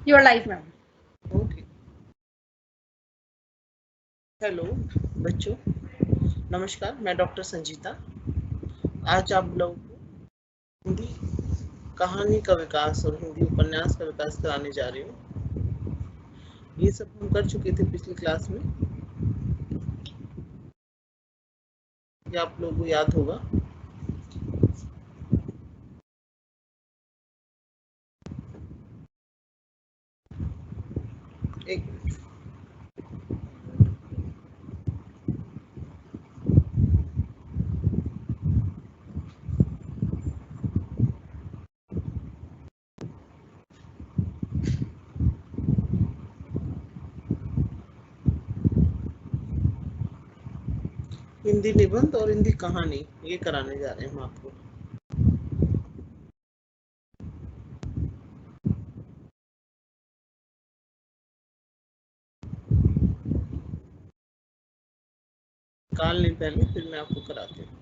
You are live, ma'am. Okay. Hello बच्चों, नमस्कार। मैं डॉक्टर संजीता आज आप लोगों को हिंदी कहानी का विकास और हिंदी उपन्यास का विकास कराने जा रही हूँ। ये सब हम कर चुके थे पिछली क्लास में, ये आप लोगों को याद होगा। एक मिनट। हिंदी निबंध और हिंदी कहानी ये कराने जा रहे हैं हम आपको। निकाल लें पहले, फिर मैं आपको कराती हूँ।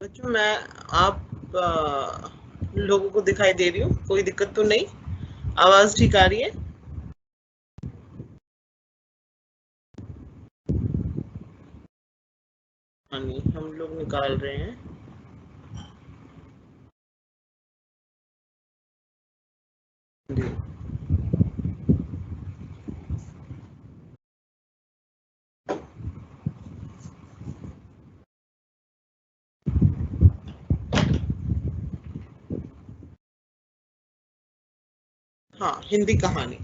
बच्चों, मैं आप लोगों को दिखाई दे रही हूँ? कोई दिक्कत तो नहीं? आवाज ठीक आ रही है? हाँ, नहीं, हम लोग निकाल रहे हैं। जी। हाँ, हिंदी कहानी,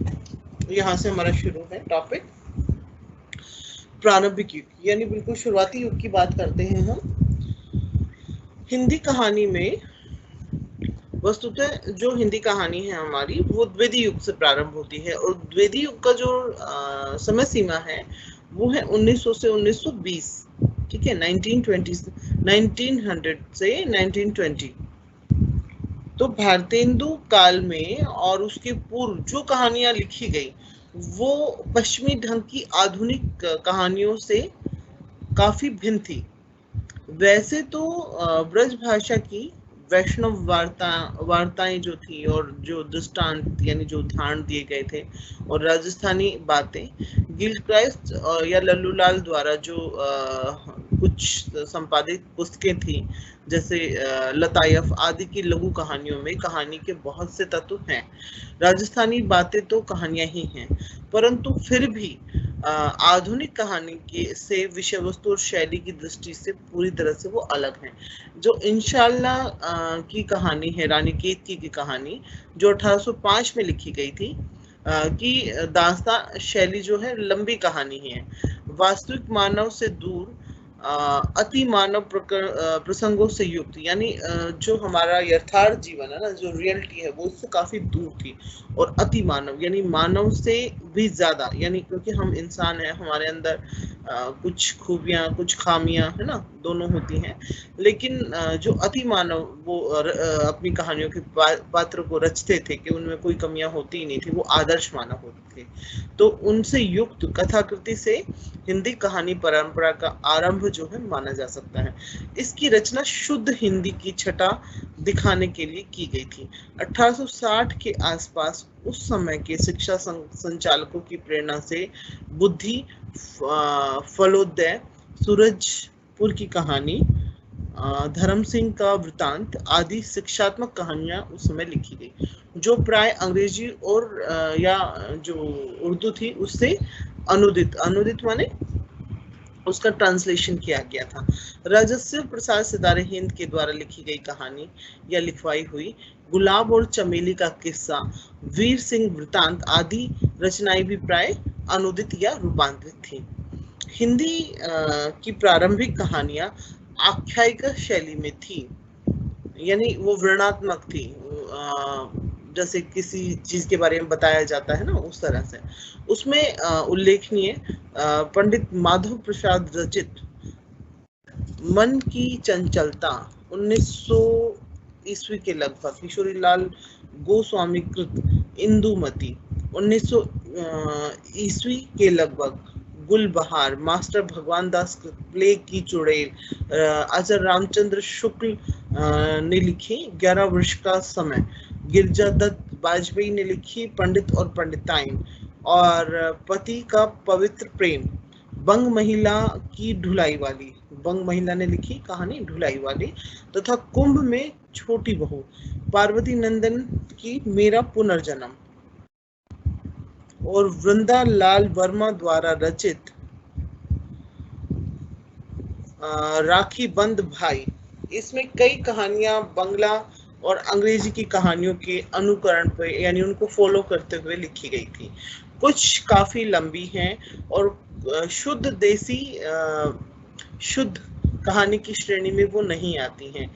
यहाँ से हमारा शुरू है टॉपिक। प्रारंभिक युग यानी बिल्कुल शुरुआती युग की बात करते हैं हम। हिंदी कहानी में वस्तुतः जो हिंदी कहानी है हमारी, वो द्विवेदी युग से प्रारंभ होती है और द्विवेदी युग का जो समय सीमा है वो है 1900 से 1920। ठीक है, 1900 से 1920। तो भारतेंदु काल में और उसके पूर्व जो कहानियां लिखी गई वो पश्चिमी ढंग की आधुनिक कहानियों से काफी भिन्न थी। वैसे तो ब्रज भाषा की वैष्णव वार्ताएं जो थी और जो दृष्टांत यानी जो उदाहरण दिए गए थे और राजस्थानी बातें गिलक्राइस्ट या लल्लूलाल द्वारा जो कुछ संपादित पुस्तकें थी, जैसे लतायफ आदि की लघु कहानियों में कहानी के बहुत से तत्व हैं। राजस्थानी बातें तो कहानियां ही हैं, परंतु फिर भी आधुनिक कहानी के से विषय वस्तु और शैली की दृष्टि से पूरी तरह से वो अलग है। जो इंशाल्लाह की कहानी है, रानी केतकी की कहानी, जो 1805 में लिखी गई थी, की दास्तां शैली जो है लंबी कहानी है, वास्तविक मानव से दूर, अति मानव प्रसंगों से युक्त, यानी जो हमारा यथार्थ जीवन है ना, जो रियलिटी है वो उससे काफी दूर थी। और अति मानव यानी मानव से भी ज्यादा, यानी क्योंकि हम इंसान हैं, हमारे अंदर कुछ खूबियां कुछ खामियां है ना, दोनों होती हैं। लेकिन जो अति मानव वो अपनी कहानियों के पात्र को रचते थे कि उनमें कोई कमियां होती ही नहीं थी, वो आदर्श मानव होते थे। तो उनसे युक्त कथाकृति से हिंदी कहानी परंपरा का आरंभ जो है माना जा सकता है। इसकी रचना शुद्ध हिंदी की छटा दिखाने के लिए की गई थी। 1860 के आसपास उस समय के शिक्षा संचालकों की प्रेरणा से बुद्धि फलोदय, सूरजपुर की कहानी, धर्म सिंह का वृतांत आदि शिक्षात्मक कहानियां उस समय लिखी गई, जो प्राय अंग्रेजी और या जो उर्दू थी उससे अनुदित माने उसका ट्रांसलेशन किया गया था। राजस्व प्रसाद सितारे हिंद के द्वारा लिखी गई कहानी या लिखवाई हुई गुलाब और चमेली का किस्सा, वीर सिंह वृतांत आदि रचनाएं भी प्राय अनुदित या रूपांतरित थी। हिंदी की प्रारंभिक कहानियां आख्यायिका शैली में थी, यानी वो वर्णनात्मक थी, जैसे किसी चीज के बारे में बताया जाता है ना, उस तरह से। उसमें उल्लेखनीय पंडित माधव प्रसाद रचित मन की चंचलता 1900 ईस्वी के लगभग, किशोरीलाल गोस्वामी कृत इंदुमती 1900 ईस्वी के लगभग, गुलबहार मास्टर भगवान दास कृत प्लेग की चुड़ैल आचार्य रामचंद्र शुक्ल ने लिखी 11 वर्ष का समय, गिरजा दत्त बाजपेयी ने लिखी पंडित और पंडिताइन और पति का पवित्र प्रेम, बंग महिला की ढुलाई वाली, बंग महिला ने लिखी कहानी ढुलाई वाली, तथा कुंभ में छोटी बहू, पार्वती नंदन की मेरा पुनर्जन्म, और वृंदा लाल वर्मा द्वारा रचित राखी बंद भाई। इसमें कई कहानियां बंगला और अंग्रेजी की कहानियों के अनुकरण पे, यानी उनको फॉलो करते हुए लिखी गई थी। कुछ काफी लंबी हैं और शुद्ध देसी शुद्ध कहानी की श्रेणी में वो नहीं आती हैं।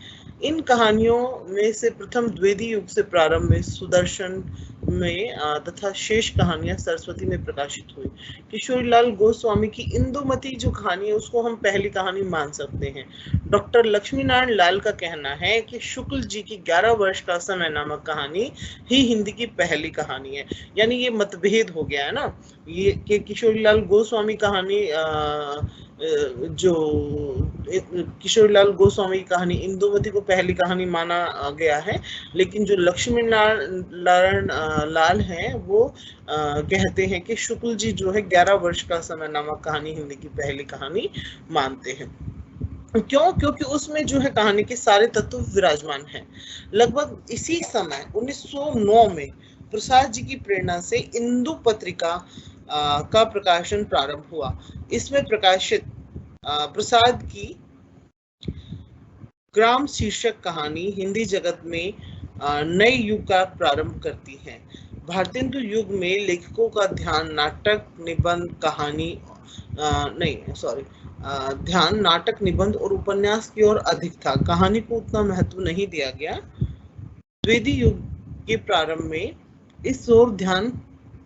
इन कहानियों में से प्रथम द्विवेदी युग से प्रारंभ में सुदर्शन में तथा शेष कहानियां सरस्वती में प्रकाशित हुई। किशोरीलाल गोस्वामी की इंदुमती जो कहानी है उसको हम पहली कहानी मान सकते हैं। डॉक्टर लक्ष्मी नारायण लाल का कहना है कि शुक्ल जी की 11 वर्ष का समय नामक कहानी ही हिंदी की पहली कहानी है। यानी ये मतभेद हो गया है ना, ये कि किशोरीलाल गोस्वामी कहानी जो किशोरीलाल गोस्वामी की कहानी इंदुमती को पहली कहानी माना गया है, लेकिन जो लक्ष्मी नारायण लाल हैं वो कहते हैं कि शुक्ल जी जो है 11 वर्ष का समय नामक कहानी हिंदी की पहली कहानी मानते हैं। क्यों? क्योंकि उसमें जो है कहानी के सारे तत्व विराजमान हैं। लगभग इसी समय 1909 में प्रसाद जी की प्रेरणा से इंदु पत्रिका का प्रकाशन प्रारंभ हुआ। इसमें प्रकाशित प्रसाद की ग्राम शीर्षक कहानी हिंदी जगत में नए युग का प्रारंभ करती है। भारतेंदु युग में लेखकों का ध्यान नाटक, निबंध, कहानी ध्यान नाटक, निबंध और उपन्यास की ओर अधिक था। कहानी को उतना महत्व नहीं दिया गया। द्विवेदी युग के प्रारंभ में इस ओर ध्यान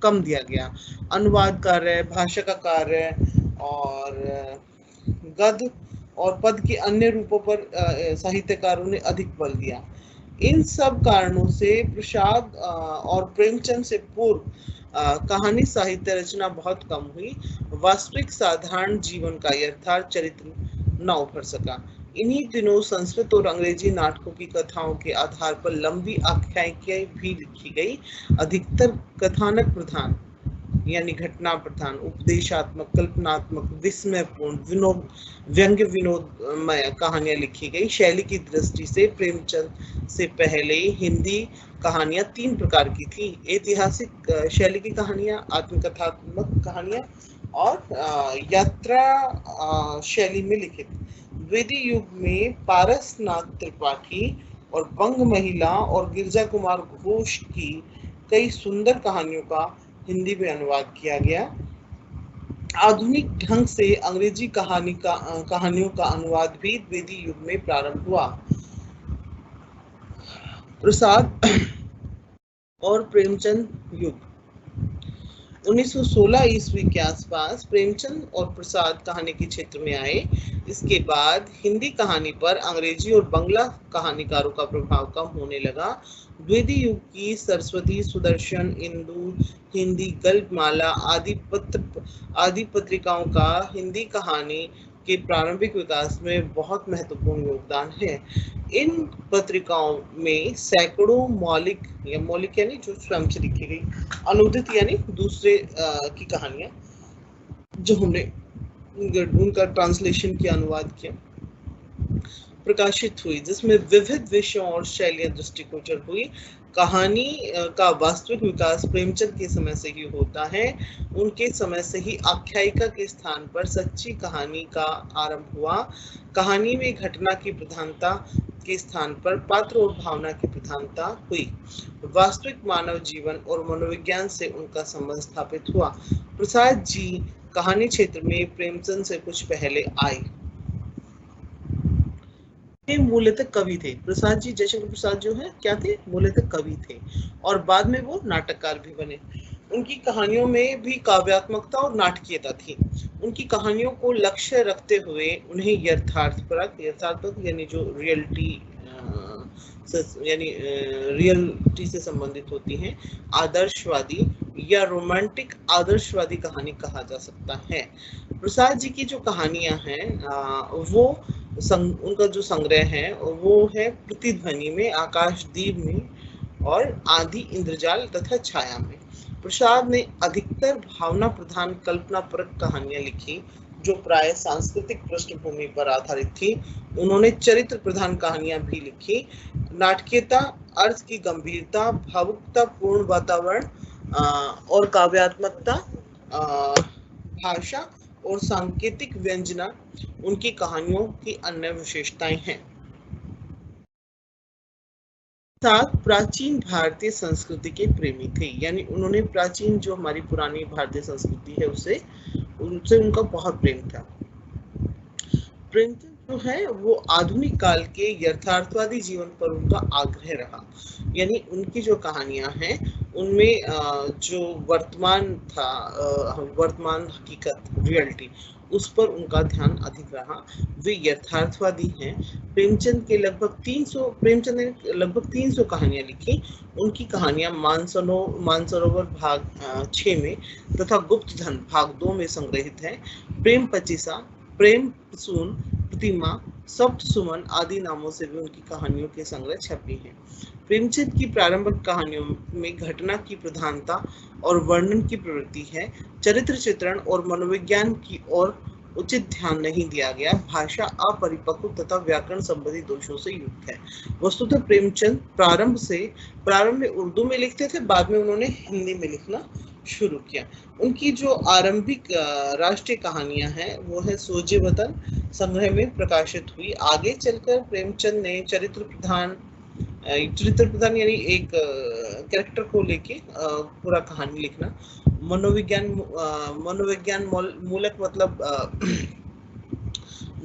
कम दिया गया। अनुवाद कार्य, भाषा का कार्य और गद्य और पद के अन्य रूपों पर साहित्यकारों ने अधिक बल दिया। इन सब कारणों से प्रसाद और प्रेमचंद से पूर्व कहानी साहित्य रचना बहुत कम हुई। वास्तविक साधारण जीवन का यथार्थ चरित्र न उभर सका। इन्हीं दिनों संस्कृत और अंग्रेजी नाटकों की कथाओं के आधार पर लंबी आख्यायिकाएं भी लिखी गई। अधिकतर कथानक प्रधान यानी घटना प्रधान, उपदेशात्मक, कल्पनात्मक, विस्मयपूर्ण, व्यंग्य विनोदमय कहानियां लिखी गई। शैली की दृष्टि से प्रेमचंद से पहले हिंदी कहानियां 3 प्रकार की थी: ऐतिहासिक शैली की कहानियां, आत्मकथात्मक कहानियां और यात्रा शैली में लिखित। द्विवेदी युग में पारसनाथ त्रिपाठी और बंग महिला और गिरजा कुमार घोष की कई सुंदर कहानियों का हिंदी में अनुवाद किया गया। आधुनिक ढंग से अंग्रेजी कहानियों का अनुवाद भी द्विवेदी युग में प्रारंभ हुआ। प्रसाद और प्रेमचंद युग 1916 ईस्वी के आसपास प्रेमचंद और प्रसाद कहानी के क्षेत्र में आए। इसके बाद हिंदी कहानी पर अंग्रेजी और बंगला कहानीकारों का प्रभाव कम होने लगा। द्विवेदी युग की सरस्वती, सुदर्शन, इंदु, हिंदी गल्पमाला आदि पत्रिकाओं का हिंदी कहानी के प्रारंभिक विकास में बहुत महत्वपूर्ण योगदान है। इन पत्रिकाओं में सैकड़ों मौलिक यानी जो स्वयं से लिखी गई, अनुदित यानी दूसरे की कहानियां जो हमने उनका ट्रांसलेशन किया, अनुवाद किया, प्रकाशित हुई, जिसमें विविध विषयों और शैलियां दृष्टिगोचर हुई। कहानी का वास्तविक विकास प्रेमचंद के समय से ही होता है। उनके समय से ही आख्यायिका के स्थान पर सच्ची कहानी का आरंभ हुआ। कहानी में घटना की प्रधानता के स्थान पर पात्र और भावना की प्रधानता हुई। वास्तविक मानव जीवन और मनोविज्ञान से उनका संबंध स्थापित हुआ। प्रसाद जी कहानी क्षेत्र में प्रेमचंद से कुछ पहले आए। मूलतः कवि थे। प्रसाद जी, जयशंकर प्रसाद जो है क्या थे? मूलतः कवि थे और बाद में वो नाटककार भी बने। उनकी कहानियों में भी काव्यात्मकता और नाटकीयता थी। उनकी कहानियों को लक्ष्य रखते हुए उन्हें यथार्थपरक यानी जो रियलिटी से संबंधित होती हैं, आदर्शवादी या रोमांटिक आदर्शवादी कहानी कहा जा सकता है। प्रसाद जी की जो कहानियां हैं वो उनका जो संग्रह है वो है प्रतिध्वनि में, आकाशदीप में और आदि इंद्रजाल तथा छाया में। प्रसाद ने अधिकतर भावना प्रधान कल्पना परक कहानियां लिखी जो प्राय सांस्कृतिक पृष्ठभूमि पर आधारित थी। उन्होंने चरित्र प्रधान कहानियां भी लिखी। नाटकीयता, अर्थ की गंभीरता, भावुकता पूर्ण वातावरण और काव्यात्मकता, भाषा और सांकेतिक व्यंजना उनकी कहानियों की अन्य विशेषताएं हैं। साथ प्राचीन भारतीय संस्कृति के प्रेमी थे, यानी उन्होंने प्राचीन जो हमारी पुरानी भारतीय संस्कृति है उनसे उनका बहुत प्रेम था। प्रेमचंद जो है वो आधुनिक काल के यथार्थवादी जीवन पर उनका आग्रह रहा, यानी उनकी जो कहानियां हैं उनमें जो वर्तमान हकीकत, रियलिटी, उस पर उनका ध्यान अधिक रहा। वे यथार्थवादी हैं। प्रेमचंद ने लगभग 300 कहानियां लिखी। उनकी कहानियां मानसरोवर भाग 6 में तथा गुप्तधन भाग 2 में संग्रहित है। प्रेम पचीसा, प्रेम सून, प्रतिमा, सप्त सुमन आदि नामों से भी उनकी कहानियों के संग्रह छपे हैं। प्रेमचंद की प्रारंभिक कहानियों में घटना की प्रधानता और वर्णन की प्रवृत्ति है। चरित्र चित्रण और मनोविज्ञान की ओर उचित ध्यान नहीं दिया गया। भाषा अपरिपक्व तथा व्याकरण संबंधी दोषों से युक्त है। वस्तुतः प्रेमचंद प्रारंभ में उर्दू में लिखते थे, बाद में उन्होंने हिंदी में लिखना शुरू किया। उनकी जो आरंभिक राष्ट्रीय कहानियां हैं वो है सोजे वतन संग्रह में प्रकाशित हुई। आगे चलकर प्रेमचंद ने चरित्र प्रधान यानी एक कैरेक्टर को लेके पूरा कहानी लिखना, मनोविज्ञान मूलक मतलब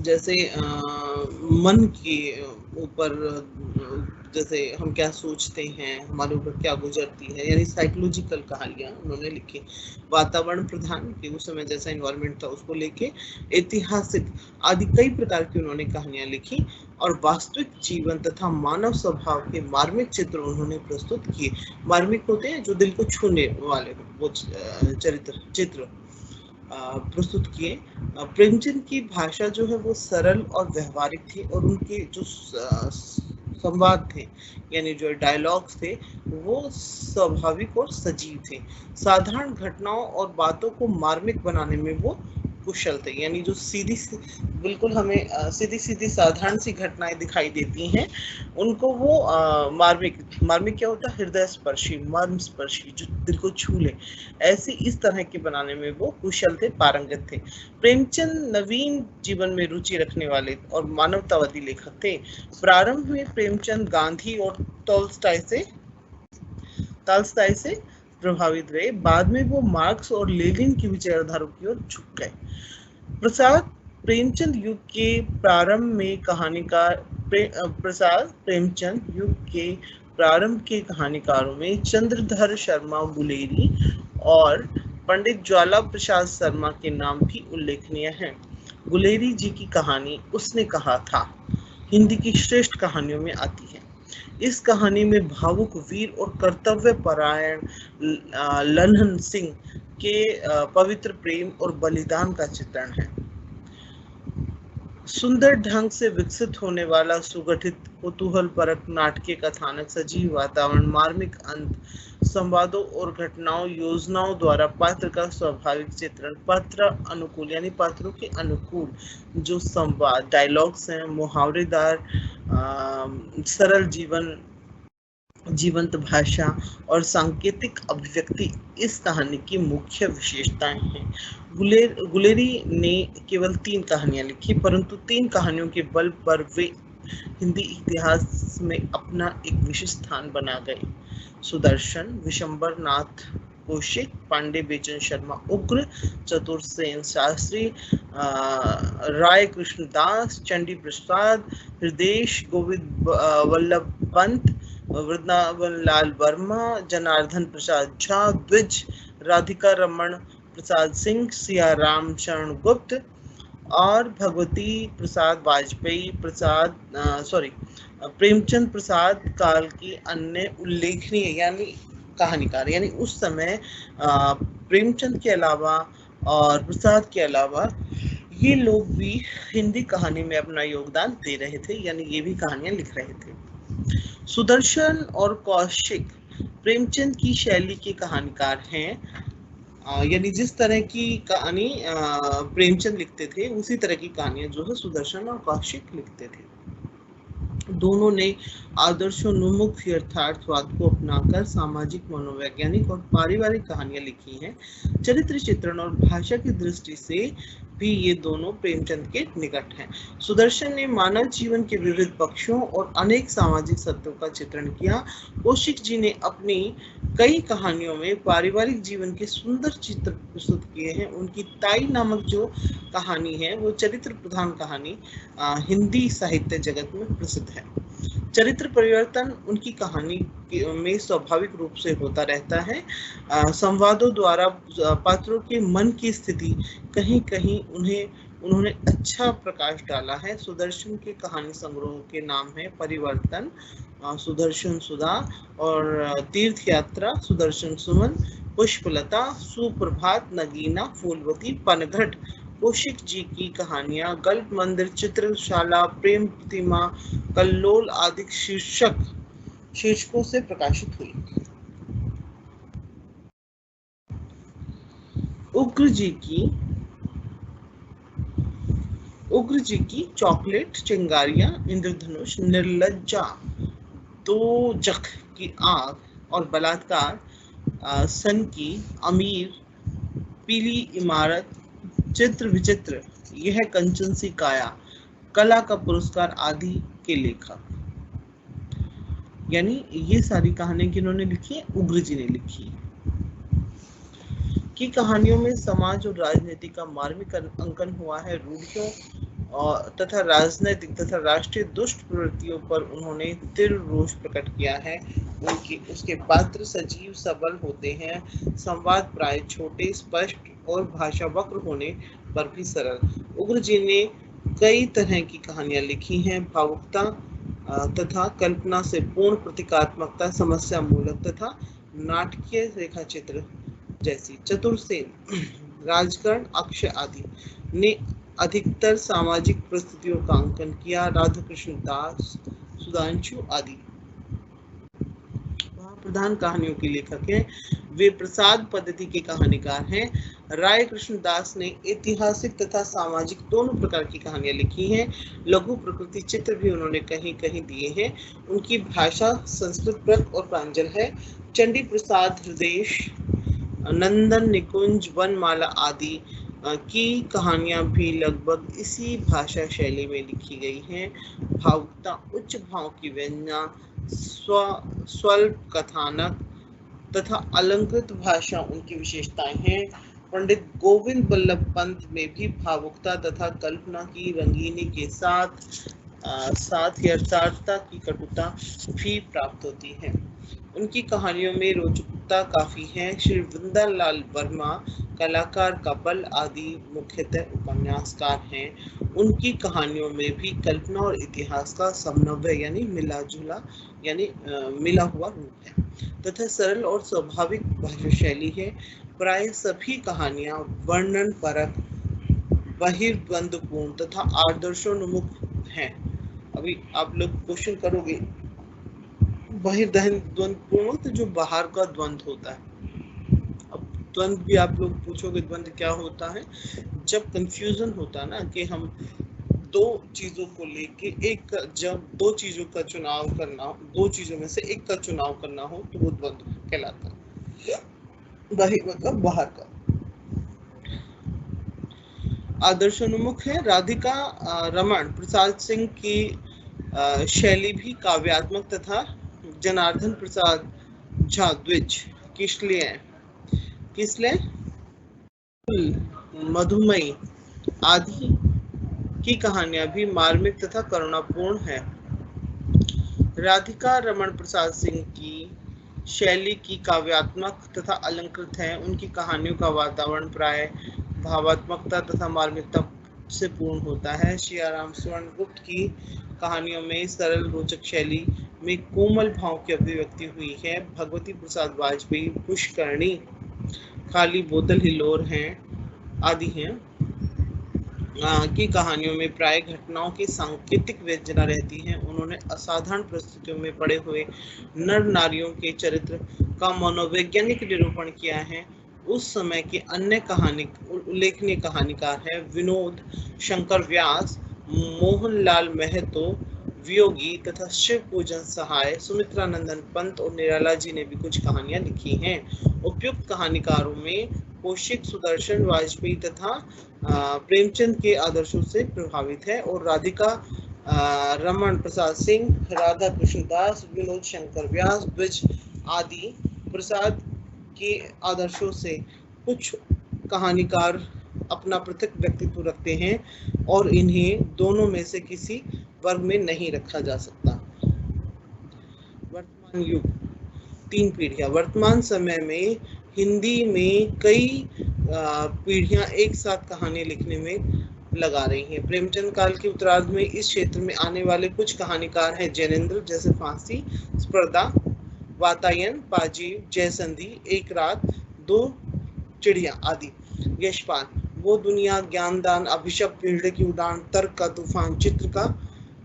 जैसे मन के ऊपर, जैसे हम क्या सोचते हैं, हमारे ऊपर क्या गुजरती है, यानी साइकोलॉजिकल कहानियां उन्होंने लिखी। वातावरण प्रधान कि उस समय जैसा एनवायरनमेंट था उसको लेके, ऐतिहासिक आदि कई प्रकार की उन्होंने कहानियां लिखी और वास्तविक जीवन तथा मानव स्वभाव के मार्मिक चित्र उन्होंने प्रस्तुत किए। मार्मिक होते हैं जो दिल को छूने वाले, वो चित्र प्रस्तुत किए। प्रेमचंद की भाषा जो है वो सरल और व्यवहारिक थी और उनके जो संवाद थे, यानी जो डायलॉग्स थे, वो स्वाभाविक और सजीव थे। साधारण घटनाओं और बातों को मार्मिक बनाने में वो कुशल थे, यानी जो बिल्कुल हमें सीधी साधारण सी घटनाएं दिखाई देती हैं, उनको वो मार्मिक क्या होता है? हृदय स्पर्शी, मर्म स्पर्शी, जो दिल को छू ले, ऐसे इस तरह के बनाने में वो कुशल थे, पारंगत थे। प्रेमचंद नवीन जीवन में रुचि रखने वाले और मानवतावादी लेखक थे। प्रारंभ में प्रेमचंद गांधी और टॉलस्टॉय से प्रभावित रहे। बाद में वो मार्क्स और लेनिन की विचारधारा की ओर झुक गए। प्रसाद प्रेमचंद युग के प्रारंभ के कहानीकारों में चंद्रधर शर्मा गुलेरी और पंडित ज्वाला प्रसाद शर्मा के नाम भी उल्लेखनीय हैं। गुलेरी जी की कहानी उसने कहा था हिंदी की श्रेष्ठ कहानियों में आती है। इस कहानी में भावुक, वीर और कर्तव्य परायण लल्हन सिंह के पवित्र प्रेम और बलिदान का चित्रण है। सुंदर ढंग से विकसित होने वाला सुगठित, कुतूहल परक नाटकीय कथानक, सजीव वातावरण, मार्मिक अंत, संवादों और घटनाओं योजनाओं द्वारा पात्र का स्वाभाविक चित्रण, पात्र अनुकूल यानी पात्रों के अनुकूल जो संवाद डायलॉग्स हैं, मुहावरेदार सरल जीवंत भाषा और सांकेतिक अभिव्यक्ति इस कहानी की मुख्य विशेषताएं हैं। गुलेरी ने केवल 3 कहानियां लिखी, परंतु 3 कहानियों के बल पर वे हिंदी इतिहास में अपना एक विशिष्ट स्थान बना गए। सुदर्शन, विशंबर नाथ कौशिक, पांडे बेचन शर्मा उग्र, चतुर सेन शास्त्री, राय कृष्णदास, चंडी प्रसाद, हृदय गोविंद वल्लभ पंत, वृंदावन लाल वर्मा, जनार्दन प्रसाद झा, द्विज, राधिका रमन प्रसाद सिंह, सियाराम शरण गुप्त और भगवती प्रसाद वाजपेयी प्रेमचंद प्रसाद काल की अन्य उल्लेखनीय यानी कहानीकार। यानी उस समय प्रेमचंद के अलावा और प्रसाद के अलावा ये लोग भी हिंदी कहानी में अपना योगदान दे रहे थे, यानी ये भी कहानियां लिख रहे थे। सुदर्शन और कौशिक प्रेमचंद की शैली के कहानीकार हैं, यानी जिस तरह की कहानी प्रेमचंद लिखते थे उसी तरह की कहानियां जो है सुदर्शन और कौशिक लिखते थे। दोनों ने आदर्शोन्मुख यथार्थवाद को अपनाकर सामाजिक, मनोवैज्ञानिक और पारिवारिक कहानियां लिखी हैं। चरित्र चित्रण और भाषा की दृष्टि से भी ये दोनों प्रेमचंद के निकट हैं। सुदर्शन ने मानव जीवन के विविध पक्षों और अनेक सामाजिक सत्यों का चित्रण किया। कौशिक जी ने अपनी कई कहानियों में पारिवारिक जीवन के सुंदर चित्र प्रस्तुत किए हैं। उनकी ताई नामक जो कहानी है वो चरित्र प्रधान कहानी हिंदी साहित्य जगत में प्रसिद्ध है। चरित्र परिवर्तन उनकी कहानी में स्वाभाविक रूप से होता रहता है। संवादों द्वारा पात्रों के मन की स्थिति कहीं कहीं उन्होंने अच्छा प्रकाश डाला है। सुदर्शन के कहानी संग्रह के नाम है परिवर्तन, सुदर्शन सुधा और तीर्थ यात्रा, सुदर्शन सुमन, पुष्पलता, सुप्रभात, नगीना, फूलवती, पनघट। कौशिक जी की कहानियां गल्प मंदिर, चित्रशाला, प्रेम प्रतिमा, कल्लोल आदि शीर्षकों से प्रकाशित हुई। उग्र जी की चॉकलेट, चिंगारियां, इंद्रधनुष, निर्लज्जा, दोजख की आग और बलात्कार, सन की, अमीर, पीली इमारत, चित्र विचित्र, यह कंचन सी काया, कला का पुरस्कार आदि के लेखक। यानी ये सारी कहानियां किन्होंने लिखी है? उग्र जी ने लिखी की कहानियों में समाज और राजनीति का मार्मिक अंकन हुआ है। रूढ़ियों तथा राजनीतिक तथा राष्ट्रीय दुष्ट प्रवृत्तियों पर उन्होंने तीव्र रोष प्रकट किया है। उसके पात्र सजीव सबल होते हैं, संवाद प्राय छोटे, स्पष्ट और भाषा वक्र होने पर भी सरल। उग्र जी ने कई तरह की कहानियां लिखी हैं। भावुकता तथा कल्पना से पूर्ण प्रतीकात्मकता, समस्या मूलक तथा नाटकीय रेखाचित्र जैसी। चतुर सेन, राजकर्ण, अक्षय आदि ने अधिकतर सामाजिक परिस्थितियों का अंकन किया। राधा कृष्ण दास, सुधांशु आदि प्रधान कहानियों के लेखक हैं। वे प्रसाद पद्धति के कहानीकार हैं। राय कृष्ण दास ने ऐतिहासिक तथा सामाजिक दोनों प्रकार की कहानियां लिखी हैं। लघु प्रकृति चित्र भी उन्होंने कहीं कहीं दिए हैं। उनकी भाषा संस्कृतप्रद और प्रांजल है। चंडी प्रसाद हृदय, नंदन निकुंज, वनमाला आदि की कहानियां भी लगभग इसी भाषा शैली में लिखी गई हैं। भावुकता, उच्च भाव की व्यंजना, स्वल्प कथानक तथा अलंकृत भाषा उनकी विशेषताएं हैं। पंडित गोविंद वल्लभ पंत में भी भावुकता तथा कल्पना की रंगीनी के साथ यथार्थता की कटुता भी प्राप्त होती है। उनकी कहानियों में रोचकता काफी है। श्री वृंदावन लाल वर्मा कलाकार कपल आदि मुख्यतः उपन्यासकार हैं। उनकी कहानियों में भी कल्पना और इतिहास का समन्वय यानी मिला हुआ रूप है तथा सरल और स्वाभाविक भाषा शैली है। प्राय सभी कहानियां वर्णन परक, बहिर्बंधपूर्ण तथा आदर्शोन्मुख हैं। अभी आप लोग क्वेश्चन करोगे द्वंद्वपूर्ण तो जो बाहर का द्वंद्व होता है। अब द्वंद्व भी आप लोग पूछोगे द्वंद्व क्या होता है, जब कंफ्यूजन होता है ना कि हम दो चीजों को लेके जब दो चीजों का चुनाव करना, दो चीजों में से एक का चुनाव करना हो तो वो द्वंद्व कहलाता है। वही मतलब बाहर का। आदर्शोन्मुख है। राधिका रमण प्रसाद सिंह की शैली भी काव्यात्मक तथा जनार्दन प्रसाद झा द्विज किसले मधुमई आदि की कहानियां भी मार्मिक तथा करुणापूर्ण है। राधिका रमण प्रसाद सिंह की शैली की काव्यात्मक तथा अलंकृत है। उनकी कहानियों का वातावरण प्राय भावात्मकता तथा मार्मिकता से पूर्ण होता है। सियाराम स्वर्णगुप्त की कहानियों में सरल रोचक शैली में कोमल भाव की अभिव्यक्ति हुई है। भगवती प्रसाद वाजपेयी पुष्करणी खाली बोतल हिलोर हैं आदि हैं की कहानियों में प्राय घटनाओं की सांकेतिक व्यंजना रहती है। उन्होंने असाधारण परिस्थितियों में पड़े हुए नर नारियों के चरित्र का मनोवैज्ञानिक निरूपण किया है। उस समय के अन्य उल्लेखनीय कहानीकार हैं विनोद शंकर व्यास, मोहनलाल महतो वियोगी तथा शिव पूजन सहाय, सुमित्रानंदन पंत और निराला जी ने भी कुछ कहानियां लिखी हैं। उपयुक्त कहानीकारों में कौशिक सुदर्शन वाजपेयी तथा प्रेमचंद के आदर्शों से प्रभावित है और राधिका रमण प्रसाद सिंह, राधा कृष्णदास, विनोद शंकर व्यास, द्विज आदि प्रसाद के आदर्शों से कुछ कहानीकार अपना पृथक व्यक्तित्व रखते हैं और इन्हें दोनों में से किसी वर्ग में नहीं रखा जा सकता। वर्तमान युग, 3 पीढ़ियां। वर्तमान समय में हिंदी में कई पीढ़ियां एक साथ कहानी लिखने में लगा रही हैं। प्रेमचंद काल के उत्तरार्ध में इस क्षेत्र में आने वाले कुछ कहानीकार हैं जैनेन्द्र, जैसे फांसी, स्पर्धा, वातायन, पाजीव, जयसंधि, एक रात, 2 चिड़िया आदि। यशपाल, वो दुनिया, ज्ञानदान, अभिशप्त, पीढ़े की उड़ान, तर्क का तूफान, चित्र का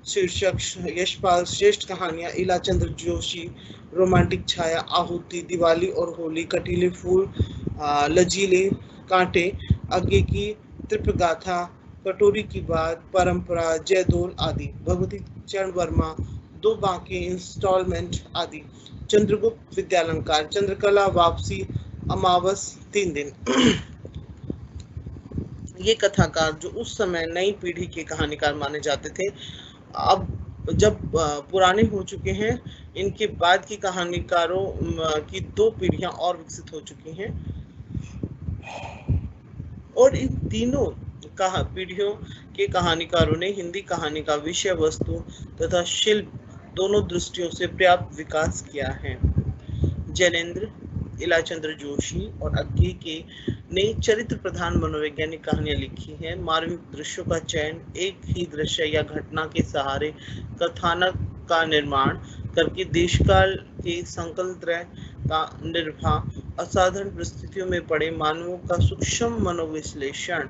शीर्षक, यशपाल। श्रेष्ठ कहानियां, इलाचंद्र जोशी, रोमांटिक छाया, आहुति, दिवाली और होली, कटीले फूल, लजीले कांटे, आगे की तृप्तगाथा, कटोरी की बात, परंपरा, जयदोल आदि। भगवती चरण वर्मा, 2 बांके, इंस्टॉलमेंट आदि। चंद्रगुप्त विद्यालंकार, चंद्रकला, वापसी, अमावस, 3 दिन। ये कथाकार जो उस समय नई पीढ़ी के कहानीकार माने जाते थे, अब जब पुराने हो चुके हैं, इनके बाद की कहानीकारों की 2 पीढ़ियां और विकसित हो चुकी हैं और इन तीनों पीढ़ियों के कहानीकारों ने हिंदी कहानी का विषय वस्तु तथा शिल्प दोनों दृष्टियों से पर्याप्त विकास किया है। जैनेन्द्र, इलाचंद्र जोशी और अग्गे के ने चरित्र प्रधान मनोवैज्ञानिक कहानियां लिखी हैं। मार्मिक दृश्यों का चयन, एक ही दृश्य या घटना के सहारे कथानक का निर्माण करके देशकाल के संकल्पत्रय का निर्वाह, असाधारण परिस्थितियों में पड़े मानवों का सूक्ष्म मनोविश्लेषण,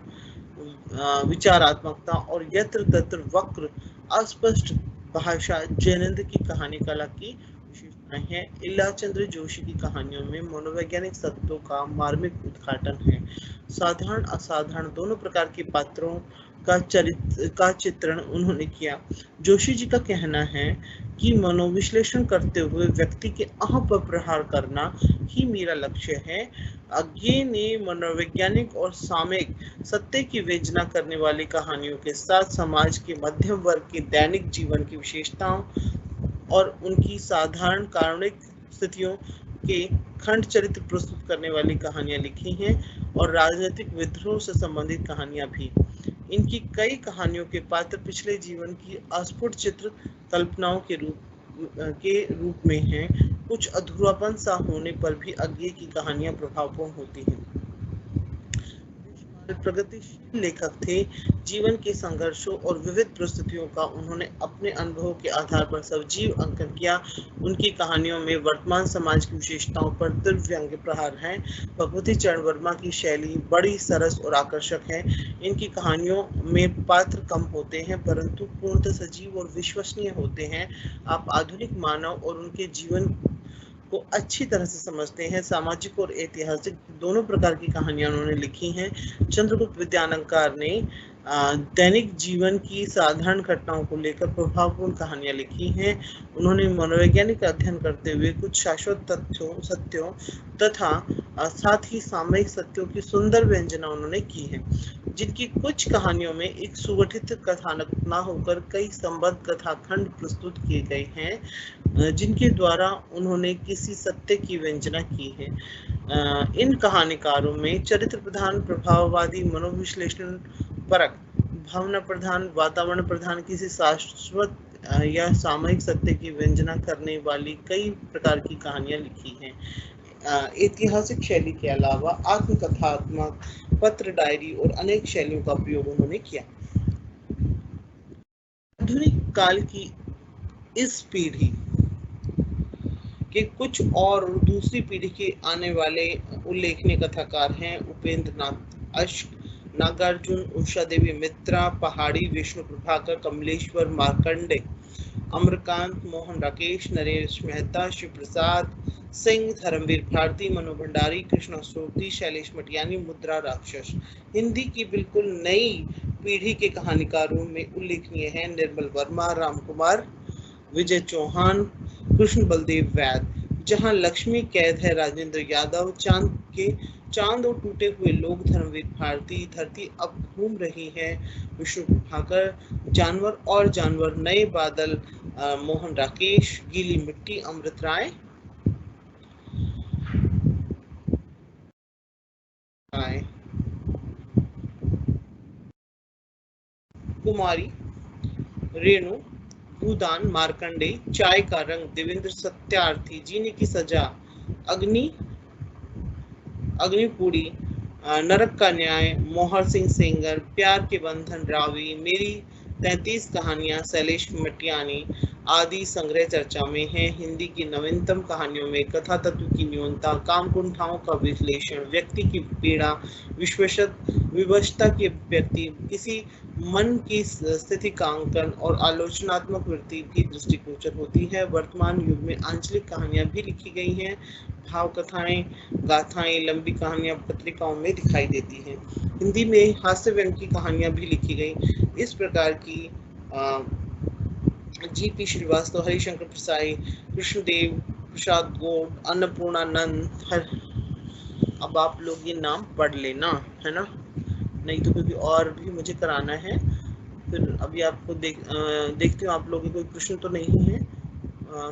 विचारात्मकता और यत्र तत्र वक्र अस्पष्ट भाषा जैनेन्द्र की कहानी कला की विशेषताएं हैं। इलाचंद्र जोशी की कहानियों में मनोवैज्ञानिक तत्वों का मार्मिक उद्घाटन है। साधारण असाधारण दोनों प्रकार के पात्रों का चित्रण उन्होंने किया। जोशी जी का कहना है कि मनोविश्लेषण करते हुए व्यक्ति के अहं पर प्रहार करना ही मेरा लक्ष्य है। अग्गे ने मनोवैज्ञानिक और सामयिक सत्य की विवेचना करने वाली कहानियों के साथ समाज के मध्यम वर्ग के दैनिक जीवन की विशेषताओं और उनकी साधारण कारुणिक स्थितियों के खंड चरित्र प्रस्तुत करने वाली कहानियां लिखी हैं और राजनीतिक विद्रोह से संबंधित कहानियां भी। इनकी कई कहानियों के पात्र पिछले जीवन की अस्फुट चित्र कल्पनाओं के रूप में हैं। कुछ अधूरापन सा होने पर भी अग्गे की कहानियां प्रभावपूर्ण होती हैं। प्रगतिशील लेखक थे। जीवन के संघर्षों और विविध परिस्थितियों का उन्होंने अपने अनुभव के आधार पर सजीव अंकन किया। उनकी कहानियों में वर्तमान समाज की विशेषताओं पर तीव्र व्यंग्य प्रहार हैं। भगवती चरण वर्मा की शैली बड़ी सरस और आकर्षक है। इनकी कहानियों में पात्र कम होते हैं परंतु पूर्णतः सजीव और विश्वसनीय होते हैं। आप आधुनिक मानव और उनके जीवन को अच्छी तरह से समझते हैं। सामाजिक और ऐतिहासिक दोनों प्रकार की कहानियां उन्होंने लिखी हैं। चंद्रगुप्त विद्यालंकार ने दैनिक जीवन की साधारण घटनाओं को लेकर प्रभावपूर्ण कहानियां लिखी हैं। उन्होंने मनोवैज्ञानिक अध्ययन करते हुए कुछ शाश्वत सत्यों तथा साथ ही सामयिक सत्यों की सुंदर व्यंजना उन्होंने की है। जिनकी कुछ कहानियों में एक सुगठित कथानक न होकर कई संबद्ध कथाखंड प्रस्तुत किए गए हैं जिनके द्वारा उन्होंने किसी सत्य की व्यंजना की है। इन कहानीकारों में चरित्र प्रधान, प्रभाववादी, मनोविश्लेषण परक, भावना प्रधान, वातावरण प्रधान किसी शाश्वत या सामयिक सत्य की व्यंजना करने वाली कई प्रकार की कहानियां लिखी हैं। ऐतिहासिक शैली के अलावा आत्मकथात्मक, पत्र, डायरी और अनेक शैलियों का प्रयोग उन्होंने किया। आधुनिक काल की इस पीढ़ी के कुछ और दूसरी पीढ़ी के आने वाले उल्लेखनीय कथाकार हैं उपेंद्र नाथ अश्क, नागार्जुन, उषा देवी मित्रा, पहाड़ी, विष्णु प्रभाकर, कमलेश्वर मार्कंडे, अमरकांत, मोहन राकेश, नरेश मेहता, शिव प्रसाद सिंह, धर्मवीर भारती, मनु भंडारी, कृष्णा सोरती, शैलेश मटियानी, मुद्रा राक्षस। हिंदी की बिल्कुल नई पीढ़ी के कहानीकारों में उल्लेखनीय हैं निर्मल वर्मा, राम कुमार, विजय चौहान, कृष्ण बलदेव वैद। जहां लक्ष्मी कैद है राजेंद्र यादव, चांद और टूटे हुए लोग धर्मवीर भारती, धरती अब घूम रही है विष्णु प्रभाकर, जानवर और जानवर, नए बादल मोहन राकेश, गीली मिट्टी अमृत राय, कुमारी रेणु, भूदान मार्कंडे, चाय का रंग देवेंद्र सत्यार्थी, जीने की सजा अग्निपुरी, नरक का न्याय मोहर सिंह सेंगर, प्यार के बंधन रावी, मेरी 33 कहानियां शैलेश मटियानी आदि संग्रह चर्चा में है। हिंदी की नवीनतम कहानियों में कथा तत्व की न्यूनता, काम कुंठाओं का विश्लेषण, व्यक्ति की पीड़ा, विवशता की अभिव्यक्ति, किसी मन की स्थिति का अंकन और आलोचनात्मक वृत्ति भी दृष्टिगोचर होती है। वर्तमान युग में आंचलिक कहानियां भी लिखी गई हैं। भाव कथाएं, गाथाएं, लंबी कहानियां पत्रिकाओं में दिखाई देती हैं। हिंदी में हास्य व्यंग्य की कहानियां भी लिखी गई। इस प्रकार की जी.पी. श्रीवास्तव, हरिशंकर प्रसाई, कृष्णदेव प्रसाद गौड़, अन्नपूर्णानंद, अब आप लोग ये नाम पढ़ लेना, है ना, नहीं तो क्योंकि और भी मुझे कराना है। फिर अभी आपको देखती हूँ आप लोगों के कोई प्रश्न तो नहीं है,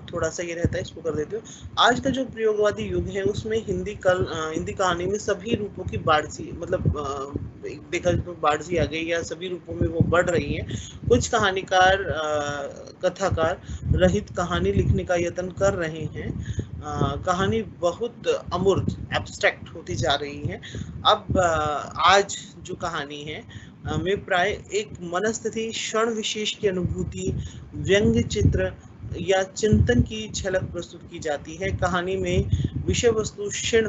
थोड़ा सा ये रहता है, इसको कर देते हो। आज का जो प्रयोगवादी युग है उसमें हिंदी कहानी में सभी रूपों की बाढ़सी, मतलब देखा तो बाढ़सी आ गई या सभी रूपों में वो बढ़ रही है। कुछ कथाकार रहित कहानी लिखने का यत्न कर रहे हैं। कहानी बहुत अमूर्त, एब्स्ट्रैक्ट होती जा रही है। अब आज जो कहानी है में प्राय एक मनस्थिति, क्षण विशेष की अनुभूति, व्यंग्य चित्र या चिंतन की झलक प्रस्तुत की जाती है। कहानी में विषय वस्तु क्षण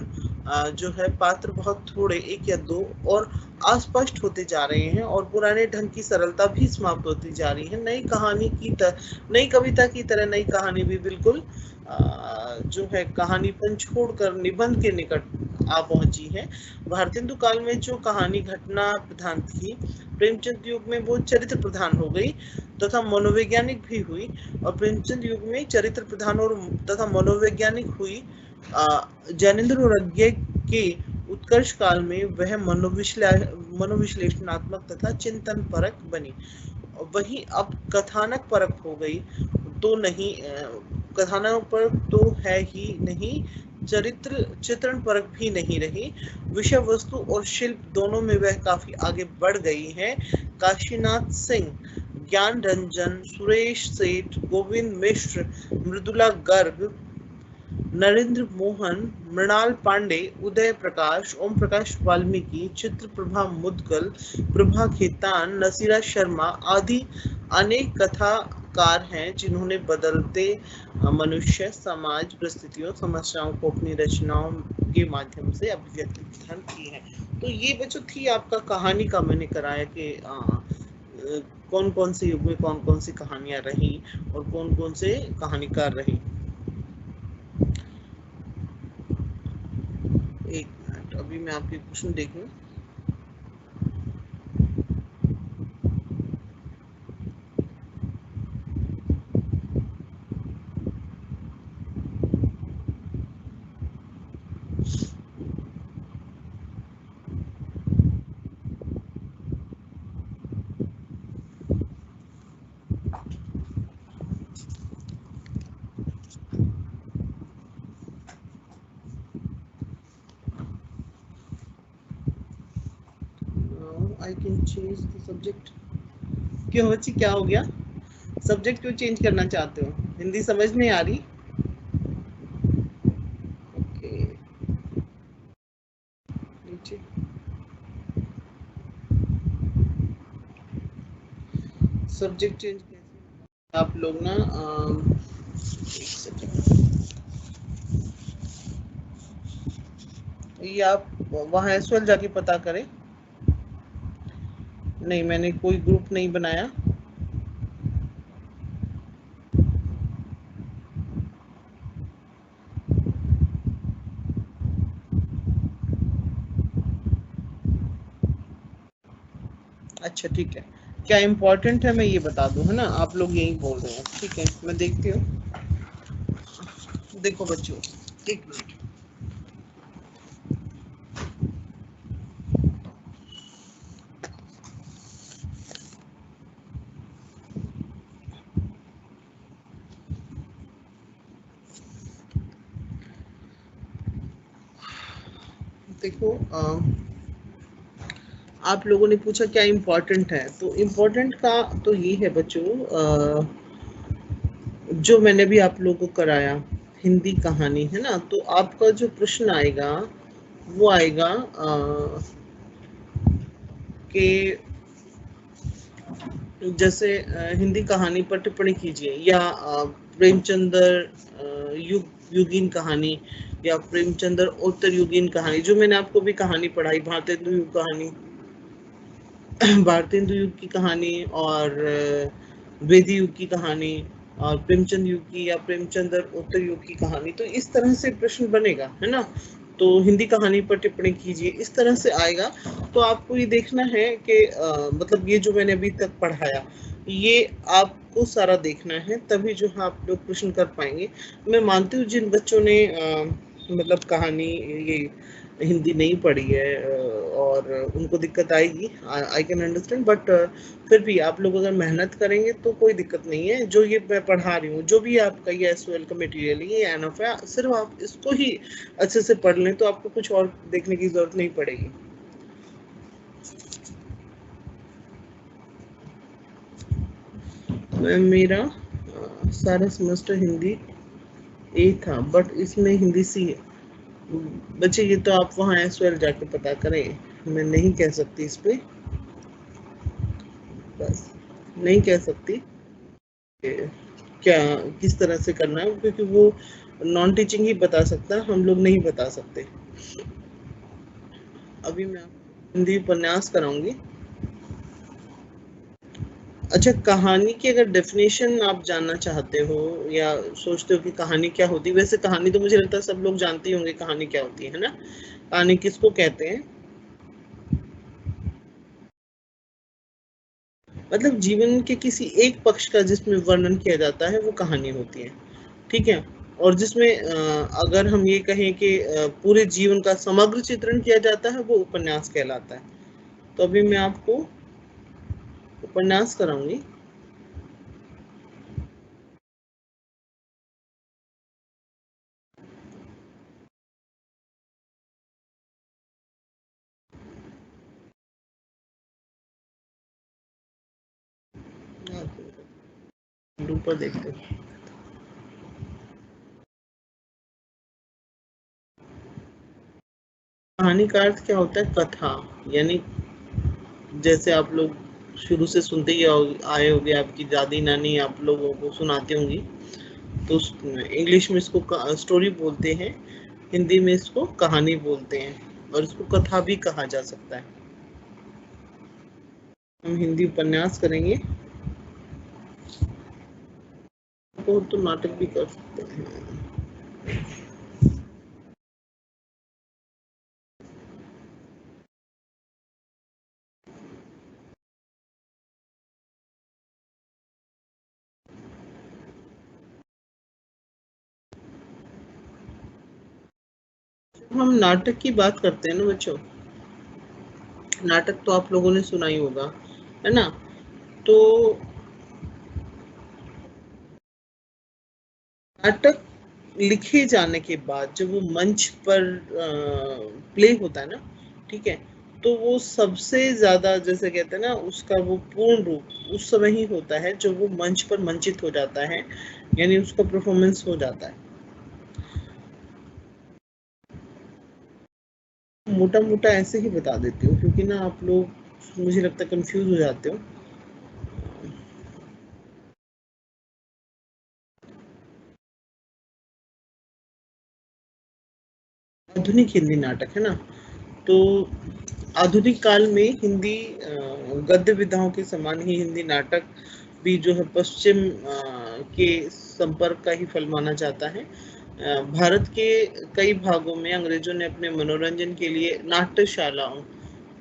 जो है पात्र बहुत थोड़े, एक या दो और अस्पष्ट होते जा रहे हैं और पुराने ढंग की सरलता भी समाप्त होती जा रही है। नई कविता की तरह नई कहानी भी बिल्कुल जो है कहानीपन छोड़कर निबंध के निकट आ पहुंची है। भारतेंदु काल में जो कहानी घटना प्रधान थी, प्रेमचंद युग में वो चरित्र प्रधान हो गई तथा मनोवैज्ञानिक भी हुई। और प्रेमचंद युग में चरित्र प्रधान और तथा मनोवैज्ञानिक हुई। ज्ञानेंद्र रज्ञ के उत्कर्ष काल में वह मनोविश्लेषणात्मक तथा चिंतन परक बनी। वही अब कथानक परक हो गई तो नहीं, कथानक परक तो है ही नहीं, चित्रण परक भी नहीं रही। विषय वस्तु और शिल्प दोनों में वह काफी आगे बढ़ गई है। काशीनाथ सिंह, ज्ञान रंजन, सुरेश सेठ, गोविंद मिश्र, मृदुला गर्ग, नरेंद्र मोहन, मृणाल पांडे, उदय प्रकाश, ओम प्रकाश वाल्मीकि, चित्रप्रभा मुदगल, प्रभा खेतान, नसीरा शर्मा आदि अनेक कथाकार हैं जिन्होंने बदलते मनुष्य, समाज, परिस्थितियों, समस्याओं को अपनी रचनाओं के माध्यम से अभिव्यक्त की है। तो ये बच्चों थी आपका कहानी का, मैंने कराया कि कौन कौन से युग में कौन कौन सी कहानियां रही और कौन कौन से कहानीकार रहे। एक मिनट, अभी मैं आपके क्वेश्चन देख लूं। I can change the subject. क्यों बच्ची, क्या हो गया? सब्जेक्ट क्यों चेंज करना चाहते हो? हिंदी समझ नहीं आ रही? ओके, नीचे सब्जेक्ट चेंज कैसे? आप लोग ना एक सेकंड, ये आप वहाँ एस जाके पता करें। नहीं, मैंने कोई ग्रुप नहीं बनाया। अच्छा ठीक है, क्या इम्पोर्टेंट है मैं ये बता दूं, है ना? आप लोग यही बोल रहे हैं, ठीक है, मैं देखती हूँ। देखो बच्चों, एक मिनट, देखो आप लोगों ने पूछा क्या इम्पोर्टेंट है, तो इम्पोर्टेंट का तो ये है बच्चों, जो मैंने भी आप लोगों को कराया हिंदी कहानी, है ना? तो आपका जो प्रश्न आएगा वो आएगा कि जैसे हिंदी कहानी पर टिप्पणी कीजिए, या प्रेमचंद्र युगीन कहानी, या प्रेमचंद्र उत्तर युगीन कहानी, जो मैंने आपको भी कहानी पढ़ाई, भारतेंदु युग कहानी, भारतेंदु युग की कहानी, और वेदी युग की कहानी, और प्रेमचंद युग की या प्रेमचंद्र उत्तर युग की कहानी। तो इस तरह से प्रश्न बनेगा, है ना? तो हिंदी कहानी पर टिप्पणी कीजिए, इस तरह से आएगा। तो आपको ये देखना है कि मतलब ये जो मैंने अभी तक पढ़ाया, ये आपको सारा देखना है, तभी जो है आप लोग प्रश्न कर पाएंगे। मैं मानती हूँ जिन बच्चों ने मतलब कहानी ये हिंदी नहीं पढ़ी है और उनको दिक्कत आएगी, आई कैन अंडरस्टैंड, बट फिर भी आप लोग अगर मेहनत करेंगे तो कोई दिक्कत नहीं है। जो ये मैं पढ़ा रही हूँ, जो भी आपका ये एसओएल का मटेरियल है, ये एनफ है, सिर्फ आप इसको ही अच्छे से पढ़ लें तो आपको कुछ और देखने की जरूरत नहीं पड़ेगी। मेरा सारा सेमेस्टर हिंदी ए था, बट इसमें हिंदी सी है। बच्चे ये तो आप वहाँ एसओएल जाके पता करें, मैं नहीं कह सकती इस पे, बस नहीं कह सकती क्या किस तरह से करना है, क्योंकि वो नॉन टीचिंग ही बता सकता है, हम लोग नहीं बता सकते। अभी मैं आपको हिंदी उपन्यास कराऊंगी। अच्छा, कहानी की अगर डेफिनेशन आप जानना चाहते हो या सोचते हो कि कहानी क्या होती है, वैसे कहानी तो मुझे लगता है सब लोग जानते ही होंगे कहानी क्या होती है ना? कहानी किसको कहते हैं? मतलब जीवन के किसी एक पक्ष का जिसमें वर्णन किया जाता है वो कहानी होती है, ठीक है? और जिसमें अगर हम ये कहें कि पूरे जीवन का समग्र चित्रण किया जाता है वो उपन्यास कहलाता है। तो अभी मैं आपको उपन्यास कराऊंगी। ऊपर देखते हैं। कहानी का अर्थ क्या होता है? कथा, यानी जैसे आप लोग शुरू से सुनते ही आए होंगे, आपकी दादी नानी आप लोगों को सुनाती होंगी, तो इंग्लिश में इसको स्टोरी बोलते हैं, हिंदी में इसको कहानी बोलते हैं, और इसको कथा भी कहा जा सकता है। हम हिंदी उपन्यास करेंगे, तो नाटक भी कर सकते हैं। हम नाटक की बात करते हैं ना बच्चों, नाटक तो आप लोगों ने सुना ही होगा, है ना? तो नाटक लिखे जाने के बाद जब वो मंच पर प्ले होता है ना, ठीक है, तो वो सबसे ज्यादा, जैसे कहते हैं ना, उसका वो पूर्ण रूप उस समय ही होता है जब वो मंच पर मंचित हो जाता है, यानी उसका परफॉर्मेंस हो जाता है। मोटा मोटा ऐसे ही बता देती हूँ, क्योंकि ना आप लोग मुझे लगता है कंफ्यूज हो जाते हो। आधुनिक हिंदी नाटक, है ना? तो आधुनिक काल में हिंदी गद्य विधाओं के समान ही हिंदी नाटक भी जो है पश्चिम के संपर्क का ही फल माना जाता है। भारत के कई भागों में अंग्रेजों ने अपने मनोरंजन के लिए नाट्यशालाओं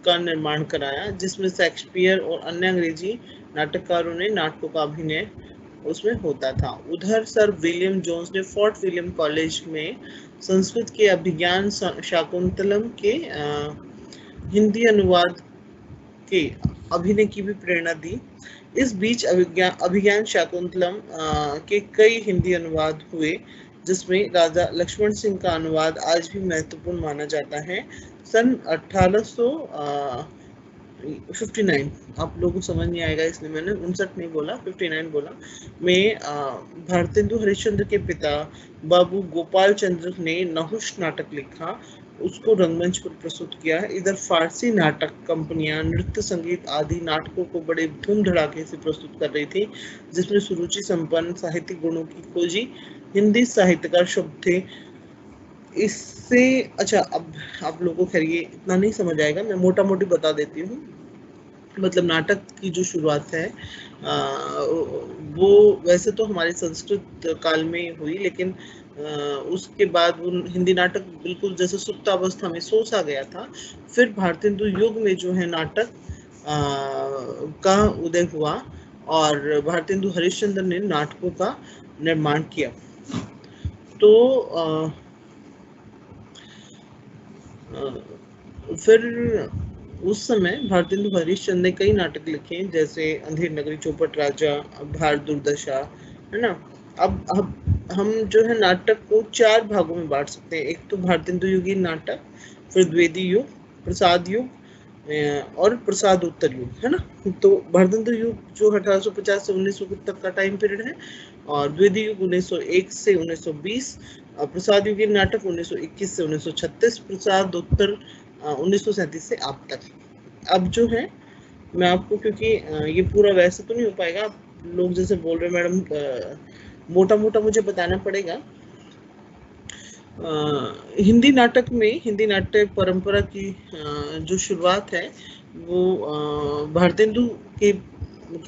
का निर्माण कराया, जिसमें शेक्सपियर और अन्य अंग्रेजी नाटककारों ने नाटकों का अभिनय उसमें होता था। उधर सर विलियम जोन्स ने फोर्ट विलियम कॉलेज में संस्कृत के अभिज्ञान शाकुंतलम के हिंदी अनुवाद के अभिनय की भी प्रेरणा दी। इस बीच अभिज्ञान शाकुंतलम के कई हिंदी अनुवाद हुए, जिसमें राजा लक्ष्मण सिंह का अनुवाद आज भी महत्वपूर्ण माना जाता है। सन 1859, आप लोगों को समझ नहीं आएगा इसलिए मैंने 59 नहीं बोला, 59 बोला, में भारतेंदु हरिश्चंद्र के पिता बाबू गोपाल चंद्र ने नहुष नाटक लिखा, उसको रंगमंच पर प्रस्तुत किया है। इधर फारसी नाटक कंपनियां नृत्य संगीत आदि नाटकों को बड़े धूम धड़ाके से प्रस्तुत कर रही थी, जिसमें सुरुचि संपन्न साहित्यिक गुणों की खोजी हिंदी साहित्यकार शब्द थे। इससे अच्छा, अब आप लोगों को खैर ये इतना नहीं समझ आएगा, मैं मोटा मोटी बता देती हूँ। मतलब नाटक की जो शुरुआत है वो वैसे तो हमारे संस्कृत काल में हुई, लेकिन उसके बाद वो हिंदी नाटक बिल्कुल जैसे सुप्तावस्था में सो सा गया था। फिर भारतेंदु युग में जो है नाटक का उदय हुआ, और भारतेंदु हरिश्चंद्र ने नाटकों का निर्माण किया। तो फिर उस समय भारतेंदु हरिश्चंद्र ने कई नाटक लिखे, जैसे अंधेर नगरी, चौपट राजा, भार दुर्दशा, है ना? अब हम जो है नाटक को चार भागों में बांट सकते हैं। एक तो भारतेंदु युगीन नाटक, फिर द्विवेदी युग, प्रसाद युग और प्रसाद उत्तर युग, है ना? तो भारतेंदु युग जो 1850 से 1900 तक का टाइम पीरियड है, और द्विवेदी युग 1901 से 1920, प्रसाद युगीन नाटक 1921 से 1936, प्रसाद उत्तर 1937 से अब तक। अब जो है मैं आपको, क्योंकि ये पूरा वैसे तो नहीं हो पाएगा, आप लोग जैसे बोल रहे मैडम मोटा मोटा मुझे बताना पड़ेगा। हिंदी नाटक में, हिंदी नाट्य परंपरा की जो शुरुआत है वो भारतेंदु के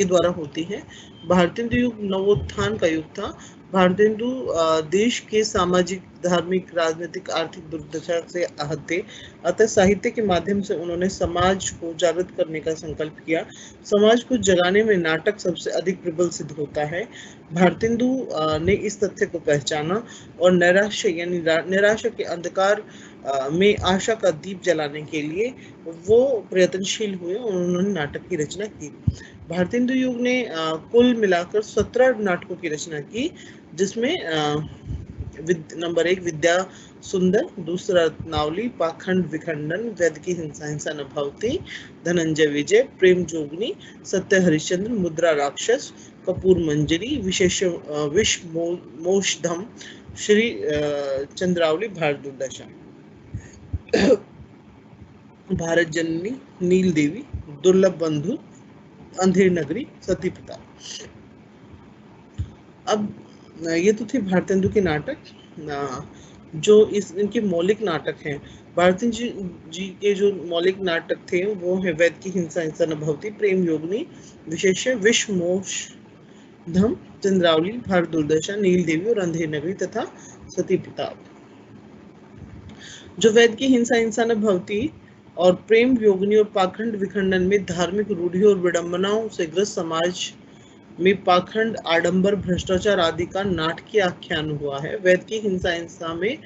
द्वारा होती है। भारतेंदु युग नवोत्थान का युग था। भारतेंदु देश के सामाजिक, धार्मिक, राजनीतिक, आर्थिक दुर्दशा से आहत थे, अतः साहित्य के माध्यम से उन्होंने समाज को जागृत करने का संकल्प किया। समाज को जगाने में नाटक सबसे अधिक प्रबल सिद्ध होता है। भारतेंदु ने इस तथ्य को पहचाना और निराशा, यानी निराशा के अंधकार में आशा का दीप जलाने के लिए वो प्रयत्नशील हुए और उन्होंने नाटक की रचना की। भारतेंदु युग ने कुल मिलाकर 17 नाटकों की रचना की, जिसमें नंबर 1 विद्या सुंदर, दूसरा रत्नावली, पाखंड विखंडन, वैद की हिंसा हिंसा न भवती, धनंजय विजय, प्रेम जोगनी, सत्य हरिश्चंद्र, मुद्रा राक्षस, कपूर मंजरी, विशेष विष मोषधम, श्री चंद्रावली, भारत दुर्दशा। भारत जननी, नील देवी, दुर्लभ बंधु, अंधेर नगरी, सती प्रताप। अब ये तो थे भारतेंदु के नाटक। जो इनके मौलिक नाटक हैं, भारतेंदु जी के जो मौलिक नाटक थे वो है वैद की हिंसा हिंसा न भवती, प्रेम योगिनी, विशेष्य, विषमोषधम, चंद्रावली, भारत दुर्दशा, नील देवी और अंधेर नगरी तथा सती प्रताप। जो वैद की हिंसा हिंसा न भवती और प्रेम योगिनी और पाखंड विखंडन में धार्मिक रूढ़ी और विडंबनाओं से ग्रस्त समाज में पाखंड, आडंबर, भ्रष्टाचार आदि का नाटकीय आख्यान हुआ है। वैद की हिंसा हिंसा में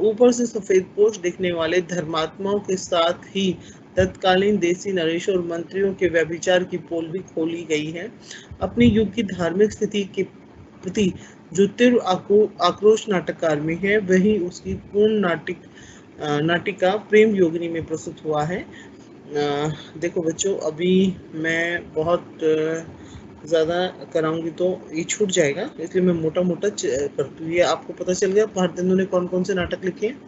ऊपर से सफेद पोश दिखने वाले धर्मात्माओं के साथ ही तत्कालीन देसी नरेशों और मंत्रियों के व्यभिचार की पोल भी खोली गई है। अपने युग की धार्मिक स्थिति के प्रति जो तीव्र आक्रोश नाटककार में है, वही उसकी पूर्ण नाटिका प्रेम योगिनी में प्रस्तुत हुआ है। देखो बच्चों, अभी मैं बहुत ज़्यादा कराऊंगी तो ये छूट जाएगा, इसलिए मैं मोटा मोटा करती हूँ। ये आपको पता चल गया भारतेंदु ने कौन कौन से नाटक लिखे हैं?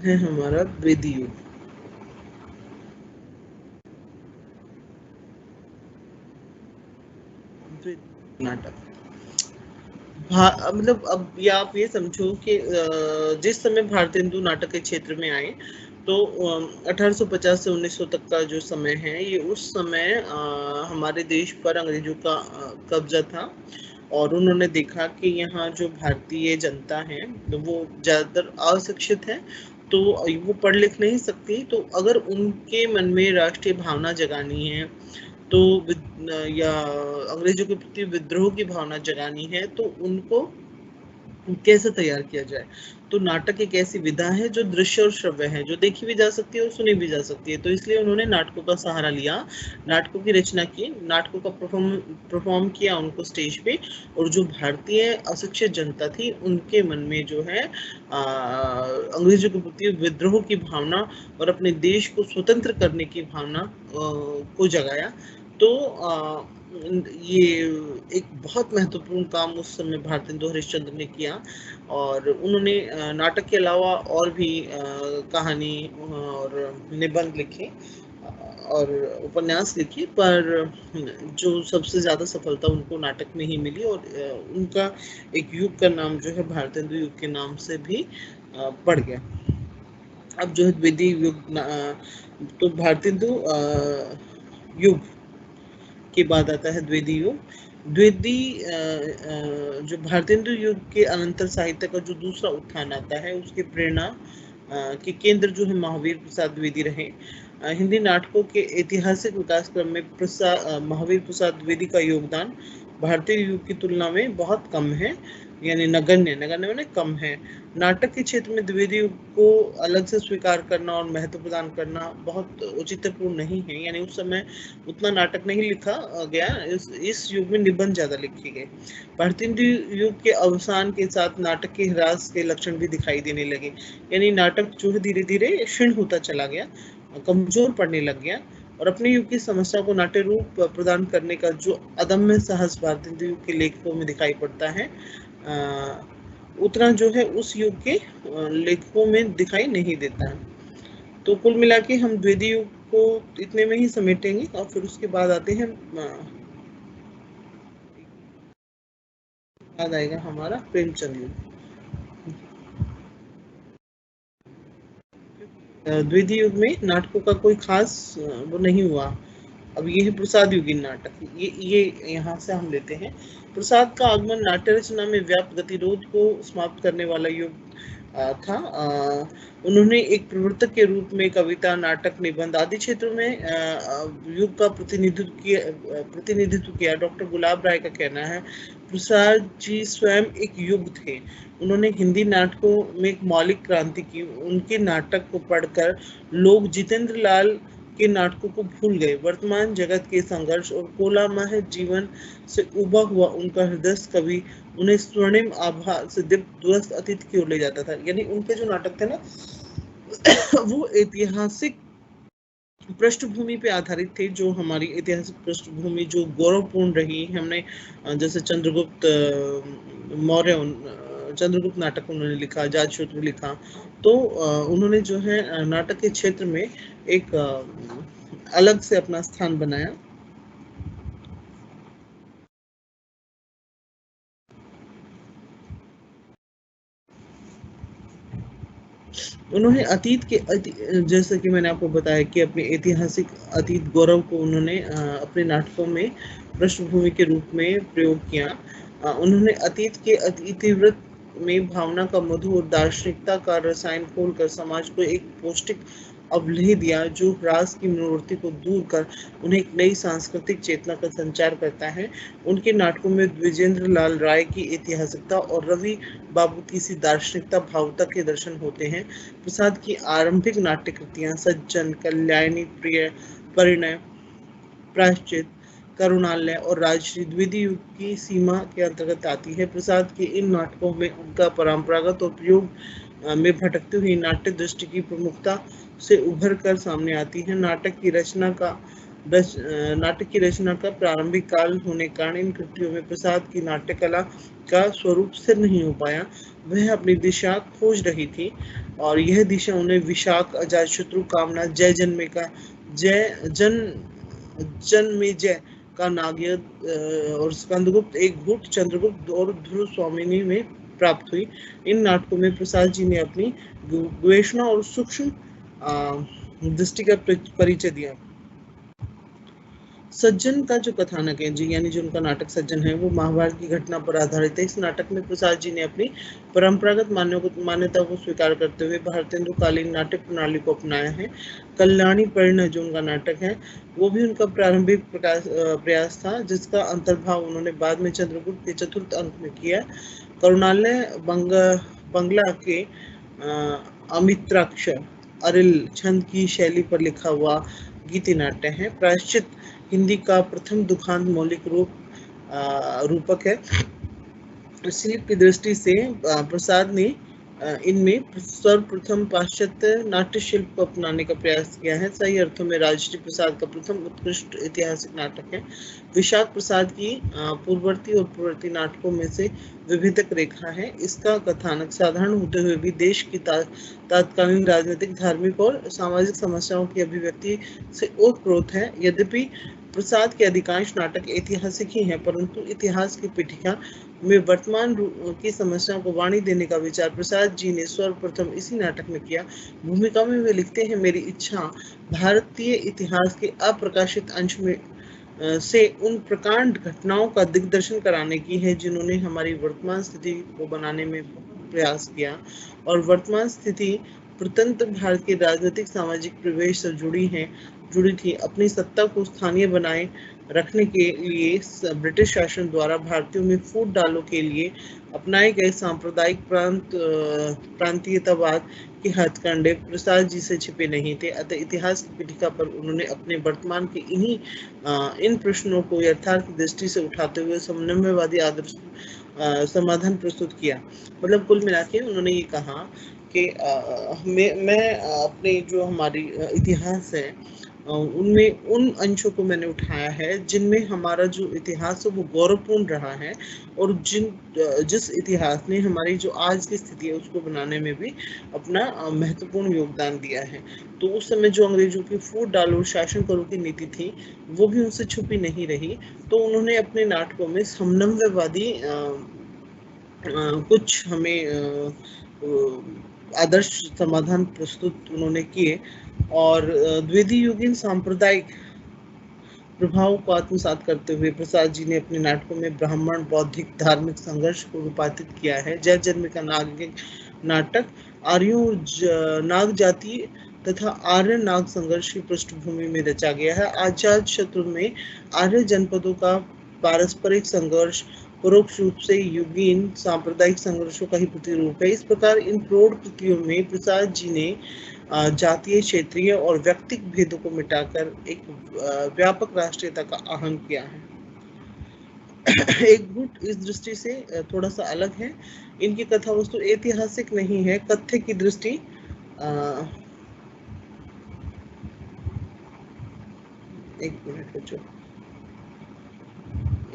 है हमारा वेदी युग नाटक। मतलब अब ये आप ये समझो कि जिस समय भारतेंदु नाटक के क्षेत्र में आए तो 1850 से 1900 तक का जो समय है, ये उस समय हमारे देश पर अंग्रेजों का कब्जा था और उन्होंने देखा कि यहाँ जो भारतीय जनता है तो वो ज़्यादातर अशिक्षित है, तो वो पढ़ लिख नहीं सकती। तो अगर उनके मन में राष्ट्रीय भावना जगानी है तो या अंग्रेजों के प्रति विद्रोह की भावना जगानी है, तो उनको कैसे तैयार किया जाए। तो नाटक एक ऐसी विधा है जो दृश्य और श्रव्य है, जो देखी भी जा सकती है और सुनी भी जा सकती है। तो इसलिए उन्होंने नाटकों का सहारा लिया, नाटकों की रचना की, नाटकों का परफॉर्म किया उनको स्टेज पे। और जो भारतीय अशिक्षित जनता थी उनके मन में जो है अंग्रेजों के प्रति विद्रोह की भावना और अपने देश को स्वतंत्र करने की भावना को जगाया। तो ये एक बहुत महत्वपूर्ण काम उस समय भारतेंदु हरिश्चंद्र ने किया और उन्होंने नाटक के अलावा और भी कहानी और निबंध लिखे और उपन्यास लिखे, पर जो सबसे ज़्यादा सफलता उनको नाटक में ही मिली और उनका एक युग का नाम जो है भारतेंदु युग के नाम से भी पड़ गया। अब जो है द्वितीय युग, तो भारतेंदु युग के बाद आता है द्वितीय युग। जो भारतेंदु युग के अनंतर साहित्य का जो दूसरा उत्थान आता है, उसकी प्रेरणा के केंद्र जो है महावीर प्रसाद द्विवेदी रहे। हिंदी नाटकों के ऐतिहासिक विकास क्रम में महावीर प्रसाद द्विवेदी का योगदान भारतीय युग की तुलना में बहुत कम है, यानी नगण्य माने कम है। नाटक के क्षेत्र में द्विवेदी युग को अलग से स्वीकार करना और महत्व प्रदान करना बहुत औचित्यपूर्ण नहीं है, यानी उस समय उतना नाटक नहीं लिखा गया, इस युग में निबंध ज्यादा लिखे गए। भारतीय युग के अवसान के साथ नाटक के ह्रास के लक्षण भी दिखाई देने लगे, यानी नाटक जो है धीरे धीरे क्षीण होता चला गया, कमजोर पड़ने लग गया और अपने युग की समस्या को नाट्य रूप प्रदान करने का जो अदम्य साहस भारतेंदु युग के लेखकों में दिखाई पड़ता है, उतना जो है उस युग के लेखकों में दिखाई नहीं देता है। तो कुल मिला के हम द्वितीय युग को इतने में ही समेटेंगे और फिर उसके बाद आते हैं, बाद आएगा हमारा प्रेमचंद युग। द्वितीय युग में नाटकों का कोई खास वो नहीं हुआ। अब ये है प्रसाद युगीन नाटक, ये यहाँ से हम लेते हैं। प्रसाद का आगमन नाट्य रचना में व्याप्त गतिरोध को समाप्त करने वाला युग था। उन्होंने एक प्रवर्तक के रूप में कविता, नाटक, निबंध आदि क्षेत्रों में युग का प्रतिनिधित्व किया। डॉक्टर गुलाब राय का कहना है, प्रसाद जी स्वयं एक युग थे। उन्होंने हिंदी नाटकों में एक मौलिक क्रांति की। उनके नाटक को पढ़कर लोग जितेंद्र लाल के नाटकों को भूल गए। वर्तमान जगत के संघर्ष और कोलाहल जीवन से उबा हुआ उनका हृदय कवि उन्हें स्वर्णिम आभा से दीप्त दूरस्थ अतीत की ओर ले जाता था। यानी उनके जो नाटक थे ना वो ऐतिहासिक पृष्ठभूमि पे आधारित थे, जो हमारी ऐतिहासिक पृष्ठभूमि जो गौरवपूर्ण रही। हमने जैसे चंद्रगुप्त मौर्य, चंद्रगुप्त नाटक उन्होंने लिखा, अजातशत्रु लिखा, तो उन्होंने जो है नाटक के क्षेत्र में एक अलग से अपना स्थान बनाया। उन्होंने अतीत के जैसे कि मैंने आपको बताया कि अपने ऐतिहासिक अतीत गौरव को उन्होंने अपने नाटकों में पृष्ठभूमि के रूप में प्रयोग किया। उन्होंने अतीत के इतिवृत्त में भावना का मधु और दार्शनिकता का रसायन खोलकर समाज को एक पौष्टिक अवलेह दिया, जो ह्रास की मनोवृत्ति को दूर कर उन्हें एक नई सांस्कृतिक चेतना का संचार करता है। उनके नाटकों में द्विजेंद्र लाल राय की ऐतिहासिकता और रवि बाबू की सी दार्शनिकता भावुकता के दर्शन होते हैं। प्रसाद की आरंभिक नाट्य कृतियां सज्जन, कल्याणी, प्रिय, परिणय, प्रायश्चित, करुणालय और राजश्री द्वितीय युग की सीमा के अंतर्गत आती है। प्रसाद के इन नाटकों में उनका परंपरागत और प्रयोग में भटकती हुई नाट्य दृष्टि की प्रमुखता से उभर कर सामने आती है। नाटक की रचना का प्रारंभिक काल होने के कारण इन कृतियों में प्रसाद की नाट्य कला का स्वरूप स्थिर नहीं हो पाया। वह अपनी दिशा खोज रही थी और यह दिशा उन्हें विशाख, अजातशत्रु, कामना, जय जन्मेजय का नागयज्ञ और स्कंदगुप्त एक गुट, चंद्रगुप्त और ध्रुव स्वामिनी में प्राप्त हुई। इन नाटकों में प्रसाद जी ने अपनी गवेषणा और सूक्ष्म दृष्टि का परिचय दिया। सज्जन का जो कथानक है जी, यानी जो उनका नाटक सज्जन है, वो महाभारत की घटना पर आधारित है। इस नाटक में प्रसाद जी ने अपनी परंपरागत मान्यता को स्वीकार करते हुए भारतेंदुकालीन नाट्य प्रणाली को अपनाया है। कल्याणी परिणय जो उनका नाटक है, वो भी उनका प्रारंभिक प्रयास था, जिसका अंतर्भाव उन्होंने बाद में चंद्रगुप्त के चतुर्थ अंक में किया। करुणालय बंगला के अमित्राक्षर अरिल छंद की शैली पर लिखा हुआ गीति नाट्य है। प्रायश्चित हिंदी का प्रथम दुखांत मौलिक रूपक है। शिल्प की दृष्टि से प्रसाद ने इनमें सर्वप्रथम पाश्चात्य नाट्य शिल्प को अपनाने का प्रयास किया है। सही अर्थों में राजश्री प्रसाद का प्रथम उत्कृष्ट ऐतिहासिक नाटक है। विशाख प्रसाद की पूर्ववर्ती और पूर्ववर्ती नाटकों में से विभेदक रेखा है। इसका कथानक साधारण होते हुए भी देश की तात्कालीन राजनीतिक, धार्मिक और सामाजिक समस्याओं की अभिव्यक्ति से ओतप्रोत है। यद्यपि प्रसाद के अधिकांश नाटक ऐतिहासिक ही हैं, परंतु इतिहास की पीठिका में वर्तमान की समस्याओं को वाणी देने का विचार प्रसाद जी ने सर्वप्रथम इसी नाटक में किया। भूमिका में वे लिखते हैं, मेरी इच्छा भारतीय इतिहास के अप्रकाशित अंश में से उन प्रकांड घटनाओं का दिग्दर्शन कराने की है, जिन्होंने हमारी वर्तमान स्थिति को बनाने में बहुत प्रयास किया और वर्तमान स्थिति प्रतंत्र भारत के राजनीतिक सामाजिक प्रवेश से जुड़ी थी। अपनी सत्ता को स्थानीय बनाए रखने के लिए ब्रिटिश शासन द्वारा भारतीयों में फूट डालों के लिए अपनाए गए सांप्रदायिक प्रांतीयतावाद के हथकंडे प्रसाद जी से छिपे नहीं थे। अतः इतिहास की पीठिका पर उन्होंने अपने वर्तमान के इन प्रश्नों को यथार्थ दृष्टि से उठाते हुए समन्वयवादी आदर्श समाधान प्रस्तुत किया। मतलब कुल मिला के उन्होंने ये कहा कि मैं अपने जो हमारी इतिहास है उनमें उन अंशों को मैंने उठाया है जिनमें हमारा जो इतिहास है वो गौरवपूर्ण रहा है और जिस इतिहास ने हमारी जो आज की स्थिति है उसको बनाने में भी अपना महत्वपूर्ण योगदान दिया है। तो उस समय जो अंग्रेजों की फूट डालो शासन करो की नीति थी वो भी उनसे छुपी नहीं रही। तो उन्होंने अपने नाटकों में समन्वयवादी कुछ हमें आदर्श समाधान प्रस्तुत उन्होंने किए और द्वितीयुगीन सांप्रदायिक प्रभाव को आत्मसात करते हुए प्रसाद जी ने अपने नाटकों में ब्राह्मण बौद्धिक धार्मिक संघर्ष को रूपांतरित किया है। जय जन्म का नाटक आर्यों नाग जाति तथा आर्य नाग संघर्ष की पृष्ठभूमि में रचा गया है। अजातशत्रु में आर्य जनपदों का पारस्परिक संघर्ष परोक्ष रूप से युगीन सांप्रदायिक संघर्षों का ही प्रतिरूप है। इस प्रकार इन प्रौढ़ कृतियों में प्रसाद जी ने जातीय, क्षेत्रीय और व्यक्तिगत भेदों को मिटाकर एक व्यापक राष्ट्रीयता का आह्वान किया है। एक गुट इस दृष्टि से थोड़ा सा अलग है। इनकी कथा वस्तु ऐतिहासिक नहीं है, कथ्य की दृष्टि एक मिनट बच्चों,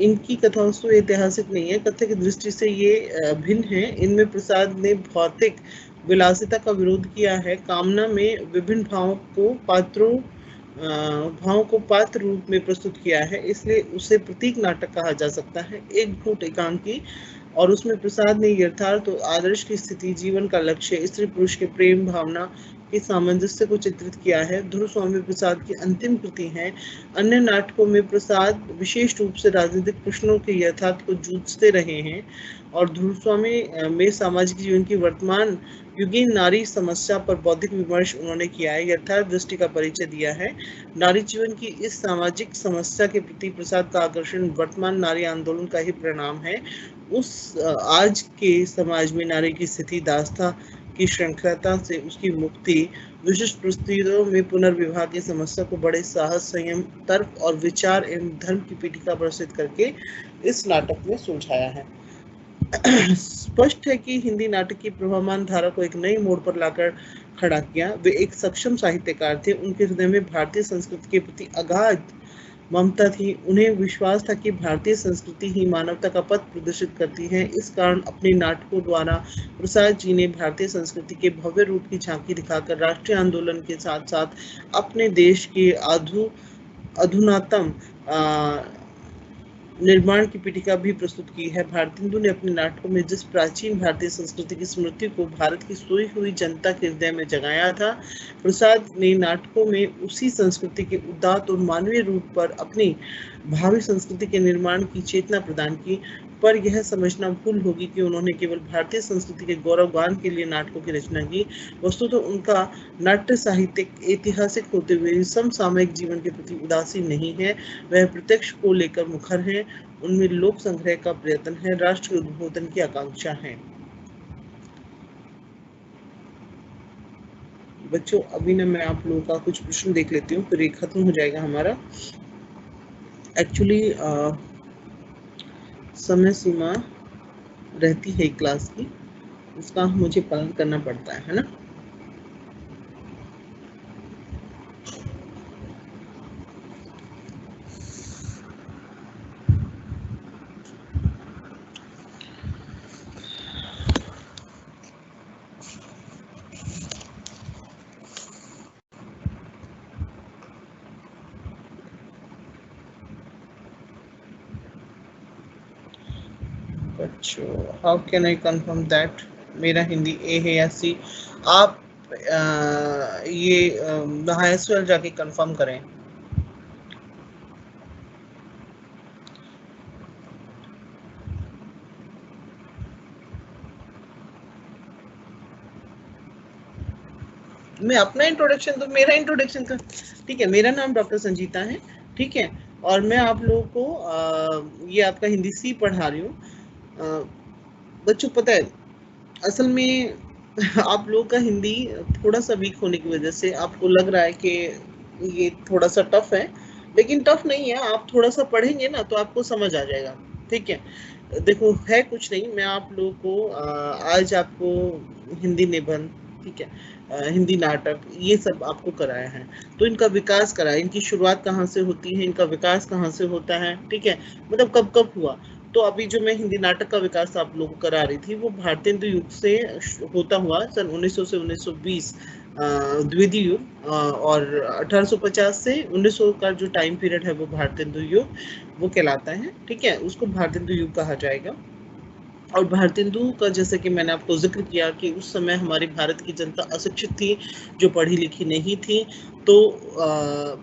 इनकी कथा वस्तु ऐतिहासिक नहीं है, कथा की दृष्टि से ये भिन्न है। इनमें प्रसाद ने भौतिक विलासिता का विरोध किया है, कामना में विभिन्न भावों को पात्र रूप में प्रस्तुत किया है, इसलिए उसे प्रतीक नाटक कहा जा सकता है। एक घूट एकांकी, और उसमें प्रसाद ने यथार्थ और आदर्श की स्थिति, जीवन का लक्ष्य, स्त्री पुरुष के प्रेम भावना के सामंजस्य को चित्रित किया है। ध्रुव स्वामी प्रसाद की अंतिम कृति है। अन्य नाटकों में प्रसाद विशेष रूप से राजनीतिक प्रश्नों के यथार्थ को जूझते रहे हैं, और ध्रुव स्वामी में सामाजिक जीवन की वर्तमान युगीन नारी समस्या पर बौद्धिक विमर्श उन्होंने किया है, यथार्थ दृष्टि का परिचय दिया है। नारी जीवन की इस सामाजिक समस्या के प्रति प्रसाद का आकर्षण वर्तमान नारी आंदोलन का ही परिणाम है। उस आज के समाज में नारी की स्थिति, दास्ता की श्रृंखलता से उसकी मुक्ति, विशिष्ट परिस्थितियों में पुनर्विवाह की समस्या को बड़े साहस, संयम, तर्क और विचार एवं धर्म की पीठिका प्रस्तुत करके इस नाटक में सुलझाया है। स्पष्ट है कि हिंदी नाटक की प्रभावमान धारा को एक नई मोड़ पर लाकर खड़ा किया। वे एक सक्षम साहित्यकार थे, उनके हृदय में भारतीय संस्कृति के प्रति अगाध ममता थी। उन्हें विश्वास था कि भारतीय संस्कृति ही मानवता का पथ प्रदर्शित करती है। इस कारण अपने नाटकों द्वारा प्रसाद जी ने भारतीय संस्कृति के भव्य रूप की झांकी दिखाकर राष्ट्रीय आंदोलन के साथ साथ अपने देश के अधुनातम निर्माण की पीठिका भी प्रस्तुत की है। भारतेंदु ने अपने नाटकों में जिस प्राचीन भारतीय संस्कृति की स्मृति को भारत की सोई हुई जनता के हृदय में जगाया था, प्रसाद ने नाटकों में उसी संस्कृति के उदात्त और मानवीय रूप पर अपनी भावी संस्कृति के निर्माण की चेतना प्रदान की। पर यह समझना भूल होगी कि उन्होंने केवल भारतीय संस्कृति के गौरवगान के लिए नाटकों की रचना की। वस्तुतः उनका नाट्य साहित्य ऐतिहासिक होते हुए समसामयिक जीवन के प्रति उदासीन नहीं है। वह प्रत्यक्ष को लेकर मुखर है, उनमें लोक संग्रह का प्रयत्न है, राष्ट्र के उद्बोधन की आकांक्षा है। बच्चों, अभी ना मैं आप लोगों का कुछ प्रश्न देख लेती हूँ, फिर ये खत्म हो जाएगा हमारा। एक्चुअली समय सीमा रहती है क्लास की, उसका मुझे पालन करना पड़ता है ना। बच्चों, how can I confirm that मेरा हिंदी ए है या सी? आप ये हाईएस्ट वाले जाके कंफर्म करें। मैं अपना इंट्रोडक्शन तो मेरा इंट्रोडक्शन का, ठीक है। मेरा नाम डॉक्टर संजीता है, ठीक है, और मैं आप लोगों को ये आपका हिंदी सी पढ़ा रही हूँ। बच्चों, पता है असल में आप लोगों का हिंदी थोड़ा सा वीक होने की वजह से आपको लग रहा है कि ये थोड़ा सा टफ है, लेकिन टफ नहीं है। आप थोड़ा सा पढ़ेंगे ना तो आपको समझ आ जाएगा, ठीक है। देखो, है कुछ नहीं, मैं आप लोगों को आज आपको हिंदी निबंध, ठीक है, हिंदी नाटक, ये सब आपको कराया है। तो इनका विकास कराया, इनकी शुरुआत कहाँ से होती है, इनका विकास कहाँ से होता है, ठीक है, मतलब कब कब हुआ। तो अभी जो मैं हिंदी नाटक का विकास आप लोगों को करा रही थी, वो भारतेंदु युग से होता हुआ सन 1900 से 1920 द्विवेदी युग, और 1850 से 1900 का जो टाइम पीरियड है वो भारतेंदु युग वो कहलाता है, ठीक है। उसको भारतेंदु युग कहा जाएगा। और भारतेंदु का, जैसे कि मैंने आपको जिक्र किया कि उस समय हमारी भारत की जनता अशिक्षित थी, जो पढ़ी लिखी नहीं थी। तो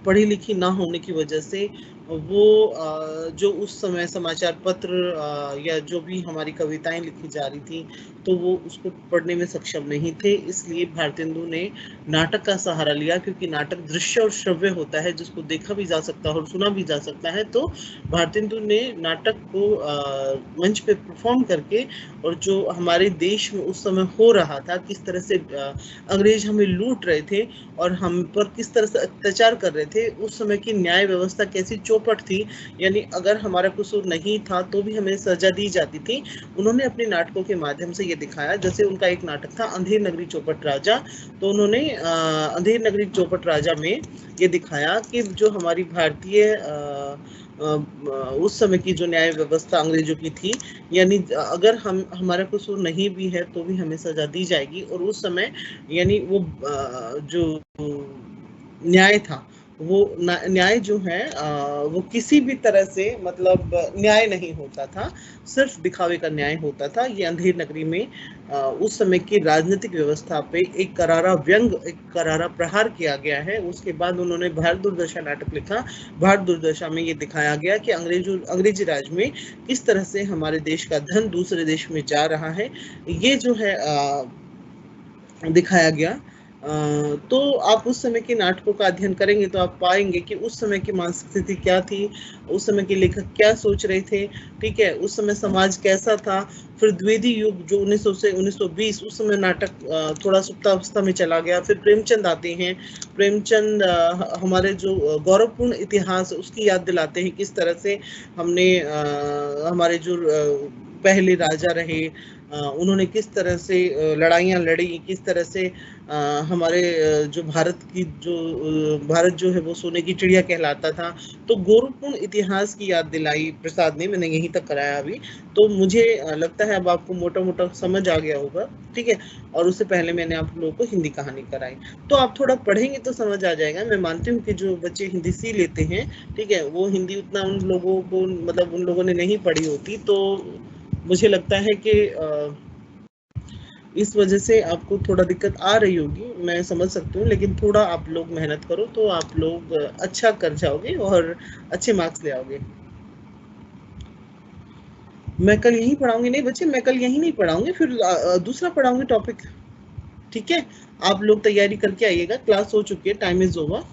पढ़ी लिखी ना होने की वजह से वो जो उस समय समाचार पत्र या जो भी हमारी कविताएं लिखी जा रही थी, तो वो उसको पढ़ने में सक्षम नहीं थे। इसलिए भारतेंदु ने नाटक का सहारा लिया, क्योंकि नाटक दृश्य और श्रव्य होता है, जिसको देखा भी जा सकता है और सुना भी जा सकता है। तो भारतेंदु ने नाटक को मंच पे परफॉर्म करके, और जो हमारे देश में उस समय हो रहा था, किस तरह से अंग्रेज हमें लूट रहे थे और हम पर किस किस तरह से अत्याचार कर रहे थे, उस समय की न्याय व्यवस्था कैसी चौपट थी, यानी अगर हमारा कसूर नहीं था तो भी हमें सजा दी जाती थी। उन्होंने अपने नाटकों के माध्यम से ये दिखाया। जैसे उनका एक नाटक था अंधेर नगरी चौपट राजा, तो उन्होंने अंधेर नगरी चौपट राजा में ये दिखाया कि जो हमारी भारतीय उस समय की जो न्याय व्यवस्था अंग्रेजों की थी, यानी अगर हमारा कसूर नहीं भी है तो भी हमें सजा दी जाएगी। और उस समय यानी वो जो न्याय था, वो न्याय जो है वो किसी भी तरह से मतलब न्याय नहीं होता था, सिर्फ दिखावे का न्याय होता था। ये अंधेर नगरी में उस समय की राजनीतिक व्यवस्था पे एक करारा व्यंग, एक करारा प्रहार किया गया है। उसके बाद उन्होंने भारत दुर्दशा नाटक लिखा। भारत दुर्दशा में ये दिखाया गया कि अंग्रेजी राज में किस तरह से हमारे देश का धन दूसरे देश में जा रहा है, ये जो है दिखाया गया। तो आप उस समय के नाटकों का अध्ययन करेंगे तो आप पाएंगे कि उस समय की मानसिक स्थिति क्या थी, उस समय के लेखक क्या सोच रहे थे, ठीक है, उस समय समाज कैसा था। फिर द्विवेदी युग जो 1900 से 1920, उस समय नाटक थोड़ा सुप्तावस्था में चला गया। फिर प्रेमचंद आते हैं। प्रेमचंद हमारे जो गौरवपूर्ण इतिहास उसकी याद दिलाते हैं, किस तरह से हमने हमारे जो पहले राजा रहे, उन्होंने किस तरह से लड़ाइयाँ लड़ी, किस तरह से हमारे जो भारत जो है वो सोने की चिड़िया कहलाता था। तो गौरवपूर्ण इतिहास की याद दिलाई प्रसाद ने, मैंने यहीं तक कराया अभी। तो मुझे लगता है अब आपको मोटा मोटा समझ आ गया होगा, ठीक है। और उससे पहले मैंने आप लोगों को हिंदी कहानी कराई, तो आप थोड़ा पढ़ेंगे तो समझ आ जाएगा। मैं मानती हूँ कि जो बच्चे हिंदी सीख लेते हैं, ठीक है, वो हिंदी उतना उन लोगों को मतलब उन लोगों ने नहीं पढ़ी होती, तो मुझे लगता है कि इस वजह से आपको थोड़ा दिक्कत आ रही होगी, मैं समझ सकती हूँ। लेकिन थोड़ा आप लोग मेहनत करो तो आप लोग अच्छा कर जाओगे और अच्छे मार्क्स ले आओगे। मैं कल यहीं पढ़ाऊंगी, नहीं बच्चे, मैं कल यहीं नहीं पढ़ाऊंगी, फिर दूसरा पढ़ाऊंगी टॉपिक, ठीक है। आप लोग तैयारी करके आइएगा, क्लास हो चुकी है, टाइम इज ओवर।